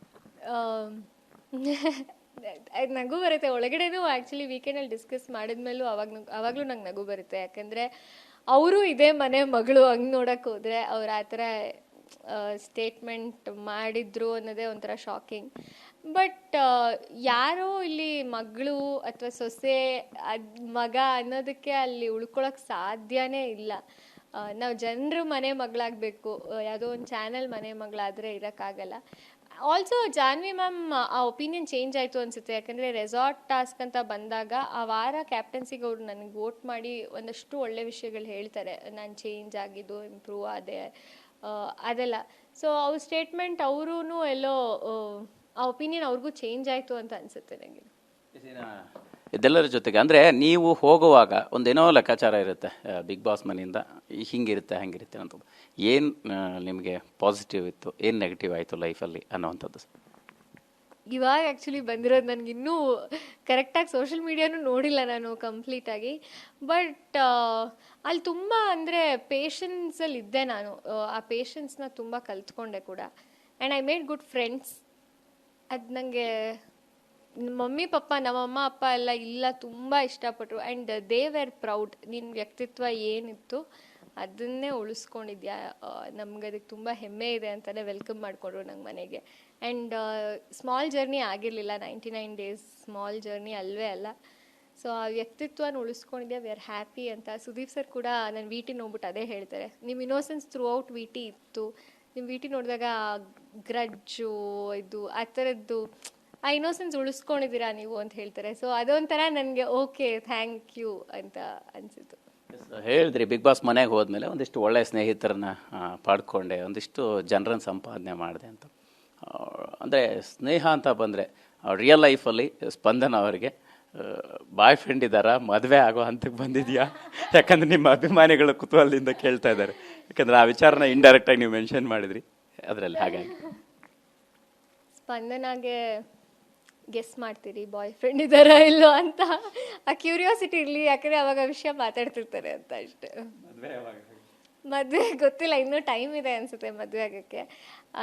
ನಗು ಬರುತ್ತೆ ಒಳಗಡೆನೂ. ಆ್ಯಕ್ಚುಲಿ ವೀಕೆಂಡಲ್ಲಿ ಡಿಸ್ಕಸ್ ಮಾಡಿದ್ಮೇಲೂ ಅವಾಗಲೂ ನಂಗೆ ನಗು ಬರುತ್ತೆ. ಯಾಕಂದರೆ ಅವರು ಇದೇ ಮನೆ ಮಗಳು ಹಂಗೆ ನೋಡೋಕೆ ಹೋದರೆ ಅವ್ರು ಆ ಥರ ಸ್ಟೇಟ್ಮೆಂಟ್ ಮಾಡಿದ್ರು ಅನ್ನೋದೇ ಒಂಥರ ಶಾಕಿಂಗ್. ಬಟ್ ಯಾರೋ ಇಲ್ಲಿ ಮಗಳು ಅಥವಾ ಸೊಸೆ ಮಗ ಅನ್ನೋದಕ್ಕೆ ಅಲ್ಲಿ ಉಳ್ಕೊಳಕ್ಕೆ ಸಾಧ್ಯನೇ ಇಲ್ಲ. ನಾವು ಜನರು ಮನೆ ಮಗಳಾಗಬೇಕು, ಯಾವುದೋ ಒಂದು ಚಾನೆಲ್ ಮನೆ ಮಗಳಾದರೆ ಇರೋಕ್ಕಾಗಲ್ಲ. ಆಲ್ಸೋ ಜಾನ್ವಿ ಮ್ಯಾಮ್ ಆ ಒಪಿನಿಯನ್ ಚೇಂಜ್ ಆಯಿತು ಅನಿಸುತ್ತೆ. ಯಾಕಂದರೆ ರೆಸಾರ್ಟ್ ಟಾಸ್ಕ್ ಅಂತ ಬಂದಾಗ ಆ ವಾರ ಕ್ಯಾಪ್ಟನ್ಸಿಗೆ ಅವ್ರು ನನಗೆ ವೋಟ್ ಮಾಡಿ ಒಂದಷ್ಟು ಒಳ್ಳೆ ವಿಷಯಗಳು ಹೇಳ್ತಾರೆ, ನಾನು ಚೇಂಜ್ ಆಗಿದ್ದು, ಇಂಪ್ರೂವ್ ಆದೆ, ಅದೆಲ್ಲ. ಸೊ ಅವ್ರ ಸ್ಟೇಟ್ಮೆಂಟ್ ಅವರೂ ಎಲ್ಲೋ ಆ ಒಪಿನಿಯನ್ ಅವ್ರಿಗೂ ಚೇಂಜ್ ಆಯಿತು ಅಂತ ಅನಿಸುತ್ತೆ ನನಗೆ. ಇದೆಲ್ಲರ ಜೊತೆಗೆ ಅಂದರೆ ನೀವು ಹೋಗುವಾಗ ಒಂದೇನೋ ಲೆಕ್ಕಾಚಾರ ಇರುತ್ತೆ ಬಿಗ್ ಬಾಸ್ ಮನೆಯಿಂದ ಹಿಂಗಿರುತ್ತೆ ಹಂಗಿರುತ್ತೆ ಅಂತ. ಏನು ನಿಮಗೆ ಪಾಸಿಟಿವ್ ಇತ್ತು, ಏನು ನೆಗೆಟಿವ್ ಆಯಿತು ಲೈಫಲ್ಲಿ ಅನ್ನೋವಂಥದ್ದು? ಇವಾಗ ಆ್ಯಕ್ಚುಲಿ ಬಂದಿರೋದು ನನಗೆ ಇನ್ನೂ ಕರೆಕ್ಟಾಗಿ ಸೋಷಿಯಲ್ ಮೀಡಿಯಾನೂ ನೋಡಿಲ್ಲ ನಾನು ಕಂಪ್ಲೀಟಾಗಿ. ಬಟ್ ಅಲ್ಲಿ ತುಂಬ ಅಂದರೆ ಪೇಷನ್ಸಲ್ಲಿ ಇದ್ದೆ ನಾನು. ಆ ಪೇಷನ್ಸ್ನ ತುಂಬ ಕಲ್ತ್ಕೊಂಡೆ ಕೂಡ. And I made good friends. ಅದು ನನಗೆ ಮಮ್ಮಿ ಪಪ್ಪ, ನಮ್ಮಮ್ಮ ಅಪ್ಪ ಇಲ್ಲ ತುಂಬ ಇಷ್ಟಪಟ್ಟರು. And they were proud. ನಿನ್ನ ವ್ಯಕ್ತಿತ್ವ ಏನಿತ್ತು ಅದನ್ನೇ ಉಳಿಸ್ಕೊಂಡಿದ್ಯಾ, ನಮ್ಗೆ ಅದಕ್ಕೆ ತುಂಬ ಹೆಮ್ಮೆ ಇದೆ ಅಂತಲೇ ವೆಲ್ಕಮ್ ಮಾಡಿಕೊಂಡ್ರು ನಂಗೆ ಮನೆಗೆ. ಆ್ಯಂಡ್ ಸ್ಮಾಲ್ ಜರ್ನಿ ಆಗಿರಲಿಲ್ಲ, 99 ಡೇಸ್ ಸ್ಮಾಲ್ ಜರ್ನಿ ಅಲ್ವೇ ಅಲ್ಲ. ಸೊ ಆ ವ್ಯಕ್ತಿತ್ವನ ಉಳಿಸ್ಕೊಂಡಿದ್ಯಾ, ವಿ ಆರ್ ಹ್ಯಾಪಿ ಅಂತ. ಸುದೀಪ್ ಸರ್ ಕೂಡ ನನ್ನ ವಿಟಿ ನೋಡ್ಬಿಟ್ಟು ಅದೇ ಹೇಳ್ತಾರೆ, ನಿಮ್ಮ ಇನ್ನೋಸೆನ್ಸ್ ಥ್ರೂ ಔಟ್ ವಿಟಿ ಇತ್ತು, ನಿಮ್ಮ ವಿಟಿ ನೋಡಿದಾಗ ಗ್ರಜ್ಜು ಇದು ಆ ಥರದ್ದು ಆ ಇನ್ನೋಸೆನ್ಸ್ ಉಳಿಸ್ಕೊಂಡಿದ್ದೀರಾ ನೀವು ಅಂತ ಹೇಳ್ತಾರೆ. ಸೊ ಅದೊಂಥರ ನನಗೆ ಓಕೆ ಥ್ಯಾಂಕ್ ಯು ಅಂತ ಅನಿಸಿತು. ಹೇಳಿದ್ರಿ ಬಿಗ್ ಬಾಸ್ ಮನೆಗೆ ಹೋದ್ಮೇಲೆ ಒಂದಿಷ್ಟು ಒಳ್ಳೆಯ ಸ್ನೇಹಿತರನ್ನ ಪಡ್ಕೊಂಡೆ, ಒಂದಿಷ್ಟು ಜನರನ್ನು ಸಂಪಾದನೆ ಮಾಡಿದೆ ಅಂತ. ಅಂದರೆ ಸ್ನೇಹ ಅಂತ ಬಂದರೆ ರಿಯಲ್ ಲೈಫಲ್ಲಿ ಸ್ಪಂದನ ಅವರಿಗೆ ಬಾಯ್ ಫ್ರೆಂಡ್ ಇದ್ದಾರಾ, ಮದುವೆ ಆಗೋ ಹಂತಕ್ಕೆ ಬಂದಿದೆಯಾ? ಯಾಕಂದರೆ ನಿಮ್ಮ ಅಭಿಮಾನಿಗಳು ಕುತೂಹಲದಿಂದ ಕೇಳ್ತಾ ಇದ್ದಾರೆ. ಯಾಕಂದರೆ ಆ ವಿಚಾರನ ಇಂಡೈರೆಕ್ಟಾಗಿ ನೀವು ಮೆನ್ಷನ್ ಮಾಡಿದ್ರಿ ಅದರಲ್ಲಿ. ಹಾಗಾಗಿ ಸ್ಪಂದನಾಗೆ ಗೆಸ್ ಮಾಡ್ತೀರಿ ಬಾಯ್ ಫ್ರೆಂಡ್ ಇದ್ದಾರಾ ಇಲ್ಲೋ ಅಂತ, ಆ ಕ್ಯೂರಿಯಾಸಿಟಿ ಇರಲಿ, ಯಾಕಂದರೆ ಅವಾಗ ವಿಷಯ ಮಾತಾಡ್ತಿರ್ತಾರೆ ಅಂತ ಅಷ್ಟೇ. ಮದುವೆ ಗೊತ್ತಿಲ್ಲ, ಇನ್ನೂ ಟೈಮ್ ಇದೆ ಅನಿಸುತ್ತೆ ಮದುವೆ ಆಗೋಕ್ಕೆ.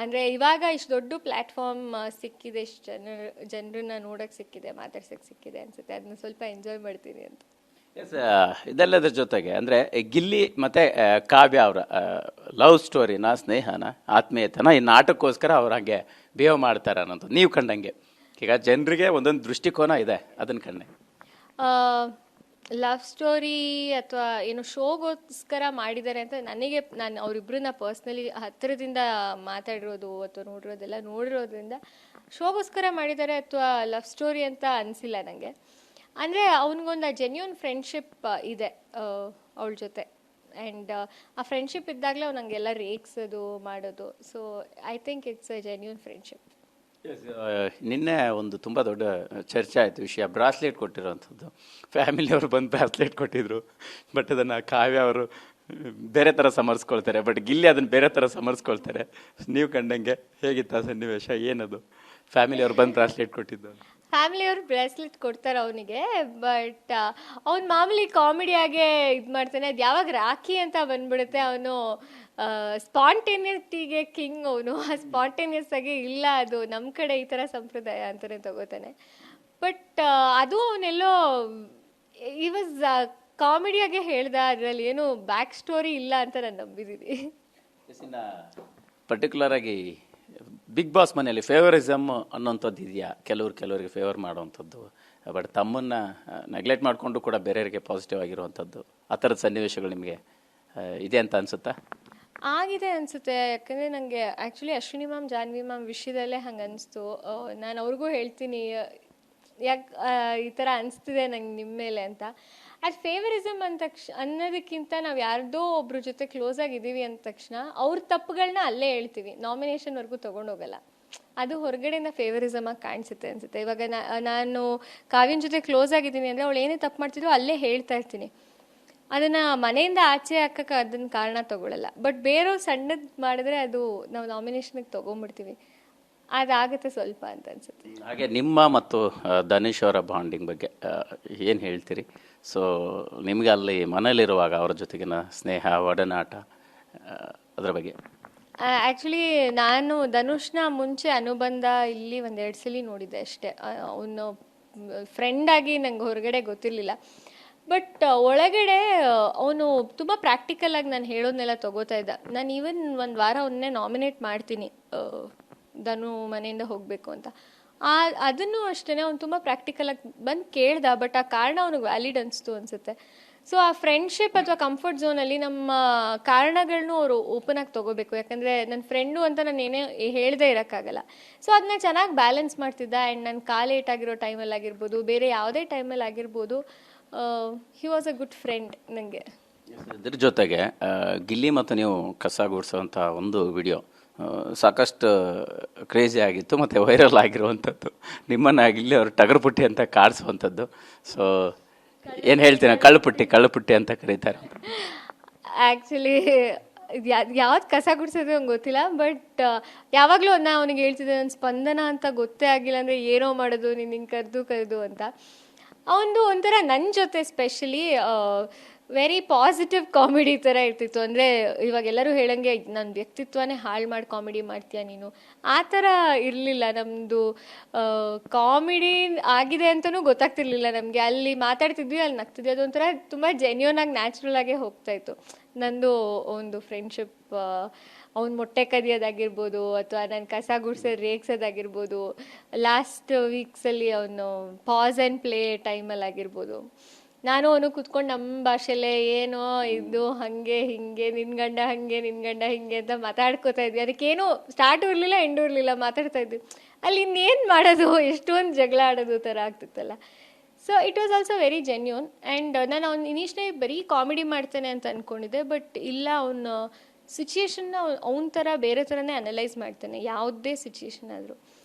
ಅಂದರೆ ಇವಾಗ ಇಷ್ಟು ದೊಡ್ಡ ಪ್ಲ್ಯಾಟ್ಫಾರ್ಮ್ ಸಿಕ್ಕಿದೆ, ಇಷ್ಟು ಜನರನ್ನ ನೋಡೋಕ್ಕೆ ಸಿಕ್ಕಿದೆ, ಮಾತಾಡ್ಸೋಕ್ಕೆ ಸಿಕ್ಕಿದೆ ಅನಿಸುತ್ತೆ. ಅದನ್ನ ಸ್ವಲ್ಪ ಎಂಜಾಯ್ ಮಾಡ್ತೀನಿ ಅಂತ. ಎಸ್, ಇದೆಲ್ಲದರ ಜೊತೆಗೆ ಅಂದರೆ ಗಿಲ್ಲಿ ಮತ್ತು ಕಾವ್ಯ ಅವರ ಲವ್ ಸ್ಟೋರಿನ, ಸ್ನೇಹನ, ಆತ್ಮೀಯತೆನ ಈ ನಾಟಕ್ಕೋಸ್ಕರ ಅವ್ರು ಹಾಗೆ ಬಿಹೇವ್ ಮಾಡ್ತಾರೆ ಅನ್ನೋದು ನೀವು ಕಂಡಂಗೆ. ಈಗ ಜನರಿಗೆ ಒಂದೊಂದು ದೃಷ್ಟಿಕೋನ ಇದೆ, ಅದನ್ನು ಕಂಡೆ. ಲವ್ ಸ್ಟೋರಿ ಅಥವಾ ಏನು ಶೋಗೋಸ್ಕರ ಮಾಡಿದ್ದಾರೆ ಅಂತ ನನಗೆ, ನಾನು ಅವರಿಬ್ಬರನ್ನ ಪರ್ಸ್ನಲಿ ಹತ್ತಿರದಿಂದ ಮಾತಾಡಿರೋದು ಅಥವಾ ನೋಡಿರೋದ್ರಿಂದ ಶೋಗೋಸ್ಕರ ಮಾಡಿದ್ದಾರೆ ಅಥವಾ ಲವ್ ಸ್ಟೋರಿ ಅಂತ ಅನಿಸಿಲ್ಲ ನನಗೆ. ಅಂದರೆ ಅವನಿಗೊಂದು ಜೆನ್ಯೂನ್ ಫ್ರೆಂಡ್ಶಿಪ್ ಇದೆ ಅವಳ ಜೊತೆ. ಆ್ಯಂಡ್ ಆ ಫ್ರೆಂಡ್ಶಿಪ್ ಇದ್ದಾಗಲೇ ಅವ್ನು ನನಗೆಲ್ಲ ರೇಗ್ಸೋದು ಮಾಡೋದು. So I think it's a genuine friendship. ನಿನ್ನೆ ಒಂದು ತುಂಬ ದೊಡ್ಡ ಚರ್ಚೆ ಆಯಿತು ವಿಷಯ, ಬ್ರಾಸ್ಲೆಟ್ ಕೊಟ್ಟಿರೋವಂಥದ್ದು. ಫ್ಯಾಮಿಲಿಯವರು ಬಂದು ಬ್ರಾಸ್ಲೆಟ್ ಕೊಟ್ಟಿದ್ರು, ಬಟ್ ಅದನ್ನು ಕಾವ್ಯ ಅವರು ಬೇರೆ ಥರ ಸಮರ್ಸ್ಕೊಳ್ತಾರೆ, ಬಟ್ ಗಿಲ್ಲಿ ಅದನ್ನು ಬೇರೆ ಥರ ಸಮರ್ಸ್ಕೊಳ್ತಾರೆ. ನೀವು ಕಂಡಂಗೆ ಹೇಗಿತ್ತು ಆ ಸನ್ನಿವೇಶ, ಏನದು ಫ್ಯಾಮಿಲಿಯವ್ರು ಬಂದು ಬ್ರಾಸ್ಲೆಟ್ ಕೊಟ್ಟಿದ್ದು? ಫ್ಯಾಮಿಲಿಯವ್ರು ಬ್ರೇಸ್ಲೆಟ್ ಕೊಡ್ತಾರೆ ಅವನಿಗೆ, ಬಟ್ ಅವ್ನು ಮಾಮೂಲಿ ಕಾಮಿಡಿಯಾಗೆ ಇದು ಮಾಡ್ತಾನೆ. ಅದು ಯಾವಾಗ ರಾಖಿ ಅಂತ ಬಂದ್ಬಿಡುತ್ತೆ, ಅವನು ಸ್ಪಾಂಟೇನಿಯಸ್ಟಿಗೆ ಕಿಂಗ್. ಅವನು ಆ ಸ್ಪಾಂಟೇನಿಯಸ್ ಆಗಿ ಇಲ್ಲ, ಅದು ನಮ್ಮ ಕಡೆ ಈ ಥರ ಸಂಪ್ರದಾಯ ಅಂತಲೇ ತಗೋತಾನೆ. ಬಟ್ ಅದು ಅವನೆಲ್ಲೋ ಈ ವಾಸ್ ಕಾಮಿಡಿಯಾಗೆ ಹೇಳ್ದ, ಅದರಲ್ಲಿ ಏನು ಬ್ಯಾಕ್ ಸ್ಟೋರಿ ಇಲ್ಲ ಅಂತ ನಾನು ನಂಬಿದ್ದೀನಿ. ಪರ್ಟಿಕ್ಯುಲರ್ ಆಗಿ ಬಿಗ್ ಬಾಸ್ ಮನೆಯಲ್ಲಿ ಫೇವರಿಸಮ್ ಅನ್ನೋಂಥದ್ದು ಇದೆಯಾ? ಕೆಲವ್ರಿಗೆ ಫೇವರ್ ಮಾಡೋವಂಥದ್ದು, ಬಟ್ ತಮ್ಮನ್ನು ನೆಗ್ಲೆಕ್ಟ್ ಮಾಡಿಕೊಂಡು ಕೂಡ ಬೇರೆಯವರಿಗೆ ಪಾಸಿಟಿವ್ ಆಗಿರುವಂಥದ್ದು, ಆ ಥರದ ಸನ್ನಿವೇಶಗಳು ನಿಮಗೆ ಇದೆ ಅಂತ ಅನಿಸುತ್ತಾ? ಆಗಿದೆ ಅನಿಸುತ್ತೆ. ಯಾಕಂದರೆ ನನಗೆ actually Ashwini ma'am, Janhvi ma'am ವಿಷಯದಲ್ಲೇ ಹಂಗೆ ಅನಿಸ್ತು. ನಾನು ಅವ್ರಿಗೂ ಹೇಳ್ತೀನಿ, ಯಾಕೆ ಈ ಥರ ಅನಿಸ್ತಿದೆ ನಂಗೆ ನಿಮ್ಮ ಮೇಲೆ ಅಂತ. ಅದು ಫೇವರಿಸಮ್ ಅನ್ನೋದಕ್ಕಿಂತ ನಾವು ಯಾರ್ದೋ ಒಬ್ರ ಜೊತೆ ಕ್ಲೋಸ್ ಆಗಿದ್ದೀವಿ ಅಂದ ತಕ್ಷಣ ಅವ್ರ ತಪ್ಪುಗಳನ್ನ ಅಲ್ಲೇ ಹೇಳ್ತೀವಿ, ನಾಮಿನೇಷನ್ವರೆಗೂ ತೊಗೊಂಡೋಗಲ್ಲ. ಅದು ಹೊರಗಡೆಯಿಂದ ಫೇವರಿಸಮ್ ಆಗಿ ಕಾಣಿಸುತ್ತೆ ಅನಿಸುತ್ತೆ. ಇವಾಗ ನಾನು ಕಾವ್ಯನ ಜೊತೆ ಕ್ಲೋಸ್ ಆಗಿದ್ದೀನಿ ಅಂದರೆ ಅವಳು ಏನೇ ತಪ್ಪು ಮಾಡ್ತಿದ್ರು ಅಲ್ಲೇ ಹೇಳ್ತಾ ಇರ್ತೀನಿ. ಅದನ್ನು ಮನೆಯಿಂದ ಆಚೆ ಹಾಕಕ್ಕೆ ಅದನ್ನು ಕಾರಣ ತೊಗೊಳ್ಳಲ್ಲ. ಬಟ್ ಬೇರೆಯವ್ರು ಸಣ್ಣದು ಮಾಡಿದ್ರೆ ಅದು ನಾವು ನಾಮಿನೇಷನ್ಗೆ ತೊಗೊಂಡ್ಬಿಡ್ತೀವಿ. ಅದಾಗುತ್ತೆ ಸ್ವಲ್ಪ ಅಂತ ಅನ್ಸುತ್ತೆ. ಹಾಗೆ ನಿಮ್ಮ ಮತ್ತು ಧನುಷ್ ಅವರ ಬಾಂಡಿಂಗ್ ಬಗ್ಗೆ ಏನು ಹೇಳ್ತೀರಿ? ಸೊ ನಿಮಗೆ ಅಲ್ಲಿ ಮನೇಲಿರುವಾಗ ಅವರ ಜೊತೆಗಿನ ಸ್ನೇಹ, ಒಡನಾಟ, ಅದರ ಬಗ್ಗೆ. ಆ್ಯಕ್ಚುಲಿ ನಾನು ಧನುಷ್ನ ಮುಂಚೆ ಅನುಬಂಧ ಇಲ್ಲಿ 1-2 ಸಲ ನೋಡಿದ್ದೆ ಅಷ್ಟೇ. ಅವನು ಫ್ರೆಂಡಾಗಿ ನಂಗೆ ಹೊರಗಡೆ ಗೊತ್ತಿರಲಿಲ್ಲ. ಬಟ್ ಒಳಗಡೆ ಅವನು ತುಂಬ ಪ್ರಾಕ್ಟಿಕಲಾಗಿ ನಾನು ಹೇಳೋದನ್ನೆಲ್ಲ ತೊಗೋತಾ ಇದ್ದ. ನಾನು ಈವನ್ 1 ವಾರ ಅವನ್ನೇ ನಾಮಿನೇಟ್ ಮಾಡ್ತೀನಿ ಧನು ಮನೆಯಿಂದ ಹೋಗಬೇಕು ಅಂತ. ಅದನ್ನು ಅಷ್ಟೇ ಅವ್ನು ತುಂಬ ಪ್ರಾಕ್ಟಿಕಲಾಗಿ ಬಂದು ಕೇಳ್ದ. ಬಟ್ ಆ ಕಾರಣ ಅವ್ನಿಗೆ ವ್ಯಾಲಿಡ್ ಅನಿಸ್ತು ಅನಿಸುತ್ತೆ. ಸೊ ಆ ಫ್ರೆಂಡ್ಶಿಪ್ ಅಥವಾ ಕಂಫರ್ಟ್ ಝೋನಲ್ಲಿ ನಮ್ಮ ಕಾರಣಗಳನ್ನೂ ಅವರು ಓಪನ್ ಆಗಿ ತೊಗೋಬೇಕು. ಯಾಕಂದರೆ ನನ್ನ ಫ್ರೆಂಡು ಅಂತ ನಾನು ಏನೇ ಹೇಳದೇ ಇರೋಕ್ಕಾಗಲ್ಲ. ಸೊ ಅದನ್ನ ಚೆನ್ನಾಗಿ ಬ್ಯಾಲೆನ್ಸ್ ಮಾಡ್ತಿದ್ದ. ಆ್ಯಂಡ್ ನನ್ನ ಕಾಲು ಏಟಾಗಿರೋ ಟೈಮಲ್ಲಿ ಆಗಿರ್ಬೋದು, ಬೇರೆ ಯಾವುದೇ ಟೈಮಲ್ಲಿ ಆಗಿರ್ಬೋದು, he was a good friend ನನಗೆ. ಇದ್ರ ಜೊತೆಗೆ ಗಿಲ್ಲಿ ಮತ್ತು ನೀವು ಕಸ ಗುಡಿಸೋವಂಥ ಒಂದು ವಿಡಿಯೋ ಸಾಕಷ್ಟು ಕ್ರೇಜಿ ಆಗಿತ್ತು ಮತ್ತು ವೈರಲ್ ಆಗಿರುವಂಥದ್ದು. ನಿಮ್ಮನ್ನು ಗಿಲ್ಲಿ ಅವರು ಟಗರುಪುಟ್ಟಿ ಅಂತ ಕಾಡಿಸುವಂಥದ್ದು. ಸೊ ಏನು ಹೇಳ್ತೀರಾ? ಕಳ್ಳುಪುಟ್ಟಿ ಅಂತ ಕರೀತಾರೆ. ಆ್ಯಕ್ಚುಲಿ ಯಾವ್ದು ಕಸ ಗುಡಿಸೋದು ನಂಗೆ ಗೊತ್ತಿಲ್ಲ. ಬಟ್ ಯಾವಾಗಲೂ ನಾ ಅವನಿಗೆ ಹೇಳ್ತಿದ್ದೆ, ನನ್ನ ಸ್ಪಂದನ ಅಂತ ಗೊತ್ತೇ ಆಗಿಲ್ಲ ಅಂದರೆ ಏನೋ ಮಾಡೋದು, ನೀನು ಹಿಂಗೆ ಕರೆದು ಅಂತ. ಅವನು ಒಂಥರ ನನ್ನ ಜೊತೆ ಸ್ಪೆಷಲಿ ವೆರಿ ಪಾಸಿಟಿವ್ ಕಾಮಿಡಿ ಥರ ಇರ್ತಿತ್ತು. ಅಂದರೆ ಇವಾಗೆಲ್ಲರೂ ಹೇಳಂಗೆ ನನ್ನ ವ್ಯಕ್ತಿತ್ವನೇ ಹಾಳು ಮಾಡಿ ಕಾಮಿಡಿ ಮಾಡ್ತೀಯ ನೀನು, ಆ ಥರ ಇರಲಿಲ್ಲ ನಮ್ಮದು. ಕಾಮಿಡಿ ಆಗಿದೆ ಅಂತಲೂ ಗೊತ್ತಾಗ್ತಿರ್ಲಿಲ್ಲ ನಮಗೆ. ಅಲ್ಲಿ ಮಾತಾಡ್ತಿದ್ವಿ, ಅಲ್ಲಿ ನಗ್ತಿದ್ವಿ. ಅದೊಂಥರ ತುಂಬ ಜೆನ್ಯೂನ್ ಆಗಿ ನ್ಯಾಚುರಲ್ ಆಗೇ ಹೋಗ್ತಾಯಿತ್ತು ನಂದು ಒಂದು ಫ್ರೆಂಡ್ಶಿಪ್. ಅವ್ನು ಮೊಟ್ಟೆ ಕದಿಯೋದಾಗಿರ್ಬೋದು, ಅಥವಾ ನಾನು ಕಸ ಗುಡಿಸೋದು ರೇಗ್ಸೋದಾಗಿರ್ಬೋದು, ಲಾಸ್ಟ್ ವೀಕ್ಸಲ್ಲಿ ಅವನು ಪಾಸ್ ಆ್ಯಂಡ್ ಪ್ಲೇ ಟೈಮಲ್ಲಿ ಆಗಿರ್ಬೋದು, ನಾನು ಅವನು ಕೂತ್ಕೊಂಡು ನಮ್ಮ ಭಾಷೆಯಲ್ಲೇ ಏನೋ ಇದು ಹಾಗೆ ಹಿಂಗೆ ನಿನ್ನ ಗಂಡ ಹಿಂಗೆ ಅಂತ ಮಾತಾಡ್ಕೋತಾ ಇದ್ವಿ. ಅದಕ್ಕೇನು ಸ್ಟಾರ್ಟು ಇರಲಿಲ್ಲ ಎಂಡೂ ಇರಲಿಲ್ಲ, ಮಾತಾಡ್ತಾ ಇದ್ವಿ. ಅಲ್ಲಿ ಇನ್ನೇನು ಮಾಡೋದು, ಎಷ್ಟೊಂದು ಜಗಳ ಆಡೋದು ಥರ ಆಗ್ತಿತ್ತಲ್ಲ. So it was also very genuine. And ನಾನು ಅವ್ನು ಇನಿಷಿಯಲಿ ಬರೀ ಕಾಮಿಡಿ ಮಾಡ್ತಾನೆ ಅಂತ ಅಂದ್ಕೊಂಡಿದ್ದೆ. ಬಟ್ ಇಲ್ಲ, ಅವನು ಸಿಚುಯೇಷನ್ನ ಅವನ ಥರ ಬೇರೆ ಥರನೇ ಅನಲೈಸ್ ಮಾಡ್ತಾನೆ, ಯಾವುದೇ ಸಿಚುಯೇಷನ್ ಆದರೂ.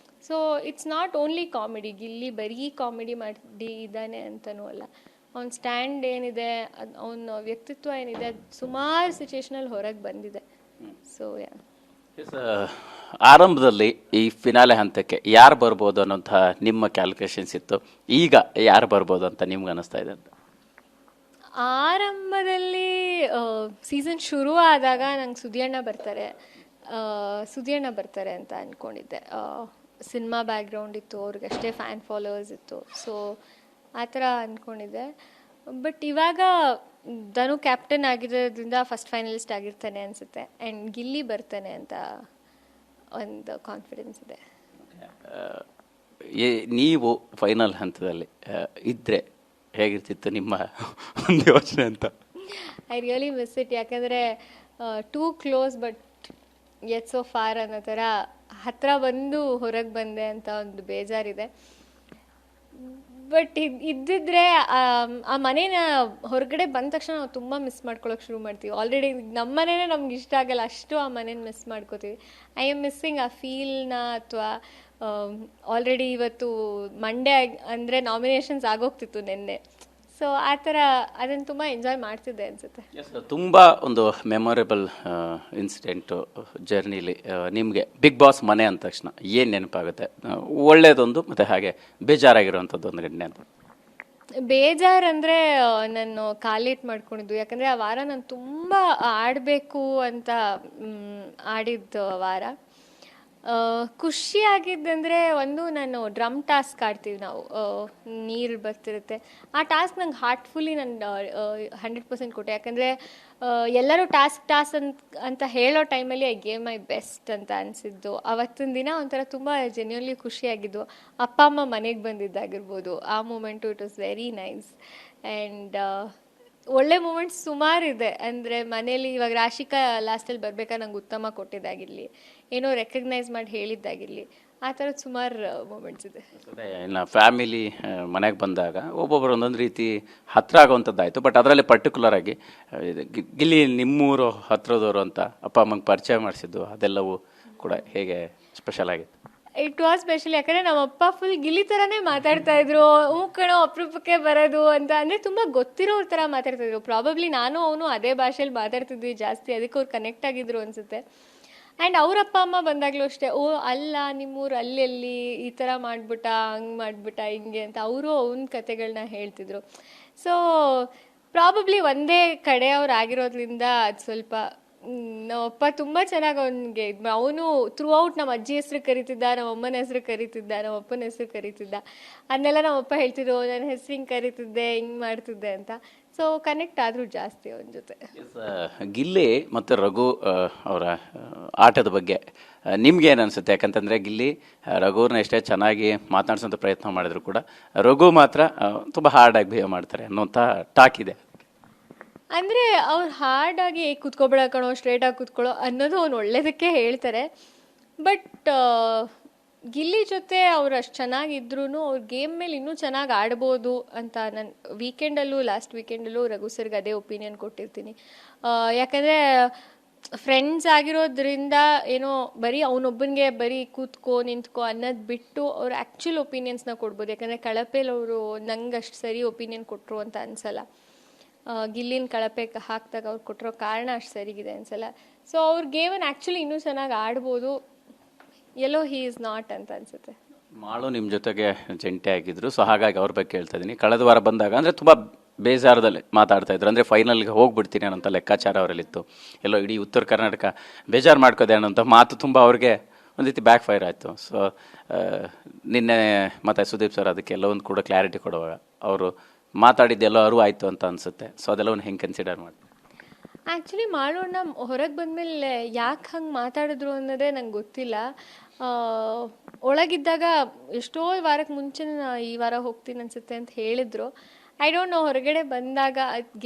So it's not only comedy. Gilli ಬರೀ ಕಾಮಿಡಿ ಮಾಡಿ ಇದ್ದಾನೆ ಅಂತನೂ ಅಲ್ಲ. ಅವ್ನ ಸ್ಟ್ಯಾಂಡ್ ಏನಿದೆ, ಅವನ ವ್ಯಕ್ತಿತ್ವ ಏನಿದೆ, ಅದು ಸುಮಾರು ಸಿಚುಯೇಷನಲ್ಲಿ ಹೊರಗೆ ಬಂದಿದೆ. ಸೊ ಆರಂಭದಲ್ಲಿ ಈ ಫಿನಾಲೆ ಹಂತಕ್ಕೆ ಯಾರು ಬರ್ಬೋದು ಅನ್ನೋಂಥ ನಿಮ್ಮ ಕ್ಯಾಲ್ಕುಲೇಷನ್ಸ್ ಇತ್ತು. ಈಗ ಯಾರು ಬರ್ಬೋದು ಅಂತ ನಿಮ್ಗೆ ಅನಿಸ್ತಾ ಇದೆ ಅಂತ? ಆರಂಭದಲ್ಲಿ ಸೀಸನ್ ಶುರು ಆದಾಗ ನಂಗೆ ಸುದಿಯಣ್ಣ ಬರ್ತಾರೆ ಅಂತ ಅಂದ್ಕೊಂಡಿದ್ದೆ. ಸಿನಿಮಾ ಬ್ಯಾಕ್ಗ್ರೌಂಡ್ ಇತ್ತು, ಅವ್ರಿಗಷ್ಟೇ ಫ್ಯಾನ್ ಫಾಲೋವರ್ಸ್ ಇತ್ತು. ಸೊ ಆ ಥರ ಅಂದ್ಕೊಂಡಿದ್ದೆ. ಬಟ್ ಇವಾಗ ಧನು ಕ್ಯಾಪ್ಟನ್ ಆಗಿರೋದ್ರಿಂದ ಫಸ್ಟ್ ಫೈನಲಿಸ್ಟ್ ಆಗಿರ್ತಾನೆ ಅನಿಸುತ್ತೆ. ಆ್ಯಂಡ್ ಗಿಲ್ಲಿ ಬರ್ತಾನೆ ಅಂತ ಒಂದು ಕಾನ್ಫಿಡೆನ್ಸ್ ಇದೆ. ನೀವು ಫೈನಲ್ ಹಂತದಲ್ಲಿ ಇದ್ದರೆ ಹೇಗಿರ್ತಿತ್ತು ನಿಮ್ಮ ಒಂದು ಯೋಚನೆ ಅಂತ? I really miss it. ಯಾಕಂದರೆ too close but yet so far ಅನ್ನೋ ಥರ ಹತ್ತಿರ ಬಂದು ಹೊರಗೆ ಬಂದೆ ಅಂತ ಒಂದು ಬೇಜಾರಿದೆ. ಬಟ್ ಇದ್ದಿದ್ರೆ ಆ ಮನೇನ ಹೊರಗಡೆ ಬಂದ ತಕ್ಷಣ ನಾವು ತುಂಬ ಮಿಸ್ ಮಾಡ್ಕೊಳಕ್ಕೆ ಶುರು ಮಾಡ್ತೀವಿ. ಆಲ್ರೆಡಿ ನಮ್ಮ ಮನೇನೇ ನಮ್ಗೆ ಇಷ್ಟ ಆಗಲ್ಲ, ಅಷ್ಟು ಆ ಮನೇನ ಮಿಸ್ ಮಾಡ್ಕೋತೀವಿ. ಐ ಆಮ್ ಮಿಸ್ಸಿಂಗ್ ಆ ಫೀಲ್ನ. ಅಥವಾ ಆಲ್ರೆಡಿ ಇವತ್ತು ಮಂಡೇ ಅಂದರೆ ನಾಮಿನೇಷನ್ಸ್ ಆಗೋಗ್ತಿತ್ತು ನಿನ್ನೆ. ಸೊ ಆ ಥರ ಅದನ್ನು ತುಂಬ ಎಂಜಾಯ್ ಮಾಡ್ತಿದ್ದೆ ಅನಿಸುತ್ತೆ. ತುಂಬ ಒಂದು ಮೆಮೊರೇಬಲ್ ಇನ್ಸಿಡೆಂಟು ಜರ್ನಿಲಿ ನಿಮಗೆ ಬಿಗ್ ಬಾಸ್ ಮನೆ ಅಂದ ತಕ್ಷಣ ಏನು ನೆನಪಾಗುತ್ತೆ? ಒಳ್ಳೆಯದೊಂದು ಮತ್ತು ಹಾಗೆ ಬೇಜಾರಾಗಿರುವಂಥದ್ದು ಒಂದು ಘಟನೆ ಅಂತ? ಬೇಜಾರಂದರೆ ನಾನು ಕಾಲೇಟ್ ಮಾಡ್ಕೊಂಡಿದ್ದು. ಯಾಕಂದರೆ ಆ ವಾರ ನಾನು ತುಂಬ ಆಡಬೇಕು ಅಂತ ಆಡಿದ್ದು ವಾರ. ಖುಷಿಯಾಗಿದ್ದಂದರೆ ನಾನು ಡ್ರಮ್ ಟಾಸ್ಕ್ ಆಡ್ತೀವಿ ನಾವು, ನೀರು ಬರ್ತಿರುತ್ತೆ. ಆ ಟಾಸ್ಕ್ ನಂಗೆ ಹಾರ್ಟ್ಫುಲ್ಲಿ ನಾನು 100% ಕೊಟ್ಟೆ. ಯಾಕಂದರೆ ಎಲ್ಲರೂ ಟಾಸ್ಕ್ ಅಂತ ಹೇಳೋ ಟೈಮಲ್ಲಿ ಐ ಗೇವ್ ಮೈ ಬೆಸ್ಟ್ ಅಂತ ಅನಿಸಿದ್ದು. ಅವತ್ತಿನ ದಿನ ಒಂಥರ ತುಂಬ ಜೆನ್ಯೂನ್ಲಿ ಖುಷಿಯಾಗಿದ್ದು. ಅಪ್ಪ ಅಮ್ಮ ಮನೆಗೆ ಬಂದಿದ್ದಾಗಿರ್ಬೋದು, ಆ moment it was very nice. And ಒಳ್ಳೆ ಮೂಮೆಂಟ್ಸ್ ಸುಮಾರಿದೆ. ಅಂದರೆ ಮನೇಲಿ ಇವಾಗ ರಾಶಿಕಾ ಲಾಸ್ಟಲ್ಲಿ ಬರ್ಬೇಕಾದ್ರೆ ನಂಗೆ ಉತ್ತಮ ಕೊಟ್ಟಿದ್ದಾಗಿರಲಿ, ಏನೋ ರೆಕಗ್ನೈಸ್ ಮಾಡಿ ಹೇಳಿದ್ದಾಗಿರಲಿ, ಆ ಥರದ್ದು ಸುಮಾರು ಮೂಮೆಂಟ್ಸ್ ಇದೆ. ಇನ್ನು ಫ್ಯಾಮಿಲಿ ಮನೆಗೆ ಬಂದಾಗ ಒಬ್ಬೊಬ್ಬರು ಒಂದೊಂದು ರೀತಿ ಹತ್ತಿರ ಆಗುವಂಥದ್ದಾಯಿತು. ಬಟ್ ಅದರಲ್ಲಿ ಪರ್ಟಿಕ್ಯುಲರ್ ಆಗಿ ಗಿಲ್ಲಿ ನಿಮ್ಮೂರು ಹತ್ರದವರು ಅಂತ ಅಪ್ಪ ಅಮ್ಮಂಗೆ ಪರಿಚಯ ಮಾಡಿಸಿದ್ದು ಅದೆಲ್ಲವೂ ಕೂಡ ಹೇಗೆ ಸ್ಪೆಷಲ್ ಆಗಿತ್ತು? It was special. ಯಾಕಂದರೆ ನಮ್ಮಪ್ಪ ಫುಲ್ ಗಿಲ್ಲಿ ಥರನೇ ಮಾತಾಡ್ತಾ ಇದ್ರು. ಕಣೋ ಅಪರೂಪಕ್ಕೆ ಬರೋದು ಅಂತ, ಅಂದರೆ ತುಂಬ ಗೊತ್ತಿರೋರ ಥರ ಮಾತಾಡ್ತಾಯಿದ್ರು. ಪ್ರಾಬಬ್ಲಿ ನಾನು ಅವನು ಅದೇ ಭಾಷೆಯಲ್ಲಿ ಮಾತಾಡ್ತಿದ್ವಿ ಜಾಸ್ತಿ, ಅದಕ್ಕೆ ಅವ್ರು ಕನೆಕ್ಟ್ ಆಗಿದ್ರು ಅನಿಸುತ್ತೆ. ಆ್ಯಂಡ್ ಅವ್ರ ಅಪ್ಪ ಅಮ್ಮ ಬಂದಾಗಲೂ ಅಷ್ಟೇ, ಓ ಅಲ್ಲ ನಿಮ್ಮೂರು ಅಲ್ಲೆಲ್ಲಿ ಈ ಥರ ಮಾಡಿಬಿಟ್ಟ, ಹಂಗೆ ಮಾಡಿಬಿಟ್ಟ, ಹಿಂಗೆ ಅಂತ ಅವರು ಅವನ ಕತೆಗಳನ್ನ ಹೇಳ್ತಿದ್ರು. ಸೊ ಪ್ರಾಬಬ್ಲಿ ಒಂದೇ ಕಡೆಯವ್ರು ಆಗಿರೋದ್ರಿಂದ ಅದು ಸ್ವಲ್ಪ ನಮ್ಮಪ್ಪ ತುಂಬ ಚೆನ್ನಾಗಿ ಅವನಿಗೆ ಅವನು ಥ್ರೂ ಔಟ್ ನಮ್ಮ ಅಜ್ಜಿ ಹೆಸರು ಕರಿತಿದ್ದ, ನಮ್ಮ ಅಮ್ಮನ ಹೆಸರು ಕರಿತಿದ್ದ, ನಮ್ಮ ಅಪ್ಪನ ಹೆಸರು ಕರಿತಿದ್ದ. ಅದನ್ನೆಲ್ಲ ನಮ್ಮಪ್ಪ ಹೇಳ್ತಿದ್ರು, ನನ್ನ ಹೆಸರು ಹಿಂಗೆ ಕರಿತಿದ್ದೆ, ಹಿಂಗೆ ಮಾಡ್ತಿದ್ದೆ ಅಂತ. ಸೊ ಕನೆಕ್ಟ್ ಆದರೂ ಜಾಸ್ತಿ ಅವನ ಜೊತೆ. ಗಿಲ್ಲಿ ಮತ್ತು ರಘು ಅವರ ಆಟದ ಬಗ್ಗೆ ನಿಮ್ಗೆ ಏನು ಅನಿಸುತ್ತೆ? ಯಾಕಂತಂದರೆ ಗಿಲ್ಲಿ ರಘುವ್ರನ್ನ ಎಷ್ಟೇ ಚೆನ್ನಾಗಿ ಮಾತನಾಡ್ಸೋಂಥ ಪ್ರಯತ್ನ ಮಾಡಿದ್ರು ಕೂಡ ರಘು ಮಾತ್ರ ತುಂಬ ಹಾರ್ಡಾಗಿ ಬಿಹೇವ್ ಮಾಡ್ತಾರೆ ಅನ್ನೋಂಥ ಟಾಕ್ ಇದೆ. ಅಂದರೆ ಅವ್ರು ಹಾರ್ಡಾಗಿ ಕೂತ್ಕೊಬೇಡ ಕಣೋ ಸ್ಟ್ರೇಟಾಗಿ ಕೂತ್ಕೊಳ್ಳೋ ಅನ್ನೋದು ಅವ್ನು ಒಳ್ಳೇದಕ್ಕೆ ಹೇಳ್ತಾರೆ. ಬಟ್ ಗಿಲ್ಲಿ ಜೊತೆ ಅವ್ರು ಅಷ್ಟು ಚೆನ್ನಾಗಿದ್ರು ಅವ್ರ ಗೇಮ್ ಮೇಲೆ ಇನ್ನೂ ಚೆನ್ನಾಗಿ ಆಡ್ಬೋದು ಅಂತ ನಾನು ಲಾಸ್ಟ್ ವೀಕೆಂಡಲ್ಲೂ ರಘು ಸರ್ಗೆ ಅದೇ ಒಪಿನಿಯನ್ ಕೊಟ್ಟಿರ್ತೀನಿ. ಯಾಕಂದರೆ ಫ್ರೆಂಡ್ಸ್ ಆಗಿರೋದ್ರಿಂದ ಏನೋ ಬರೀ ಅವನೊಬ್ಬನಿಗೆ ಬರೀ ಕೂತ್ಕೋ ನಿಂತ್ಕೋ ಅನ್ನೋದು ಬಿಟ್ಟು ಅವ್ರು ಆ್ಯಕ್ಚುಲ್ ಒಪಿನಿಯನ್ಸ್ನ ಕೊಡ್ಬೋದು. ಯಾಕಂದರೆ ಕಳಪೆಲಿ ಅವರು ನಂಗೆ ಅಷ್ಟು ಸರಿ ಒಪಿನಿಯನ್ ಕೊಟ್ಟರು ಅಂತ ಅನ್ಸಲ್ಲ. ಗಿಲ್ಲಿನ ಕಳಪೆ ಹಾಕಿದಾಗ ಅವ್ರು ಕೊಟ್ಟಿರೋ ಕಾರಣ ಅಷ್ಟು ಸರಿಗಿದೆ ಅನ್ಸಲ್ಲ. ಸೊ ಅವ್ರ ಗೇಮನ್ನು ಆ್ಯಕ್ಚುಲಿ ಇನ್ನೂ ಚೆನ್ನಾಗಿ ಆಡ್ಬೋದು. ಎಲ್ಲೋ ಹಿ ಈಸ್ ನಾಟ್ ಅಂತ ಅನ್ಸುತ್ತೆ. ಮಾಳು ನಿಮ್ಮ ಜೊತೆಗೆ ಜಂಟಿ ಆಗಿದ್ರು, ಸೊ ಹಾಗಾಗಿ ಅವ್ರ ಬಗ್ಗೆ ಹೇಳ್ತಾ ಇದ್ದೀನಿ. ಕಳೆದ ವಾರ ಬಂದಾಗ ಅಂದರೆ ತುಂಬ ಬೇಜಾರದಲ್ಲಿ ಮಾತಾಡ್ತಾ ಇದ್ರು. ಅಂದರೆ ಫೈನಲ್ಗೆ ಹೋಗ್ಬಿಡ್ತೀನಿ ಅನ್ನೋಂಥ ಲೆಕ್ಕಾಚಾರ ಅವರಲ್ಲಿತ್ತು. ಎಲ್ಲೋ ಇಡೀ ಉತ್ತರ ಕರ್ನಾಟಕ ಬೇಜಾರು ಮಾಡ್ಕೋದೆ ಅನ್ನೋಂಥ ಮಾತು ತುಂಬ ಅವ್ರಿಗೆ ಒಂದು ರೀತಿ ಬ್ಯಾಕ್ ಫೈರ್ ಆಯಿತು. ಸೊ ನಿನ್ನೆ ಮತ್ತು ಸುದೀಪ್ ಸರ್ ಅದಕ್ಕೆ ಎಲ್ಲವೊಂದು ಕೂಡ ಕ್ಲಾರಿಟಿ ಕೊಡುವಾಗ ಅವರು ಮಾತಾಡಿದ್ದೆಲ್ಲೋ ಅರಿವು ಆಯಿತು ಅಂತ ಅನಿಸುತ್ತೆ. ಸೊ ಅದೆಲ್ಲವನ್ನು ಹೆಂಗೆ ಕನ್ಸಿಡರ್ ಮಾಡಿ? ಆ್ಯಕ್ಚುಲಿ ಮಾಡೋಣ ಹೊರಗೆ ಬಂದಮೇಲೆ ಯಾಕೆ ಹಂಗೆ ಮಾತಾಡಿದ್ರು ಅನ್ನೋದೇ ನಂಗೆ ಗೊತ್ತಿಲ್ಲ. ಒಳಗಿದ್ದಾಗ ಎಷ್ಟೋ ವಾರಕ್ಕೆ ಮುಂಚೆ ಈ ವಾರ ಹೋಗ್ತೀನಿ ಅನ್ಸುತ್ತೆ ಅಂತ ಹೇಳಿದ್ರು. ಐ ಡೋಂಟ್ ನೋ, ಹೊರಗಡೆ ಬಂದಾಗ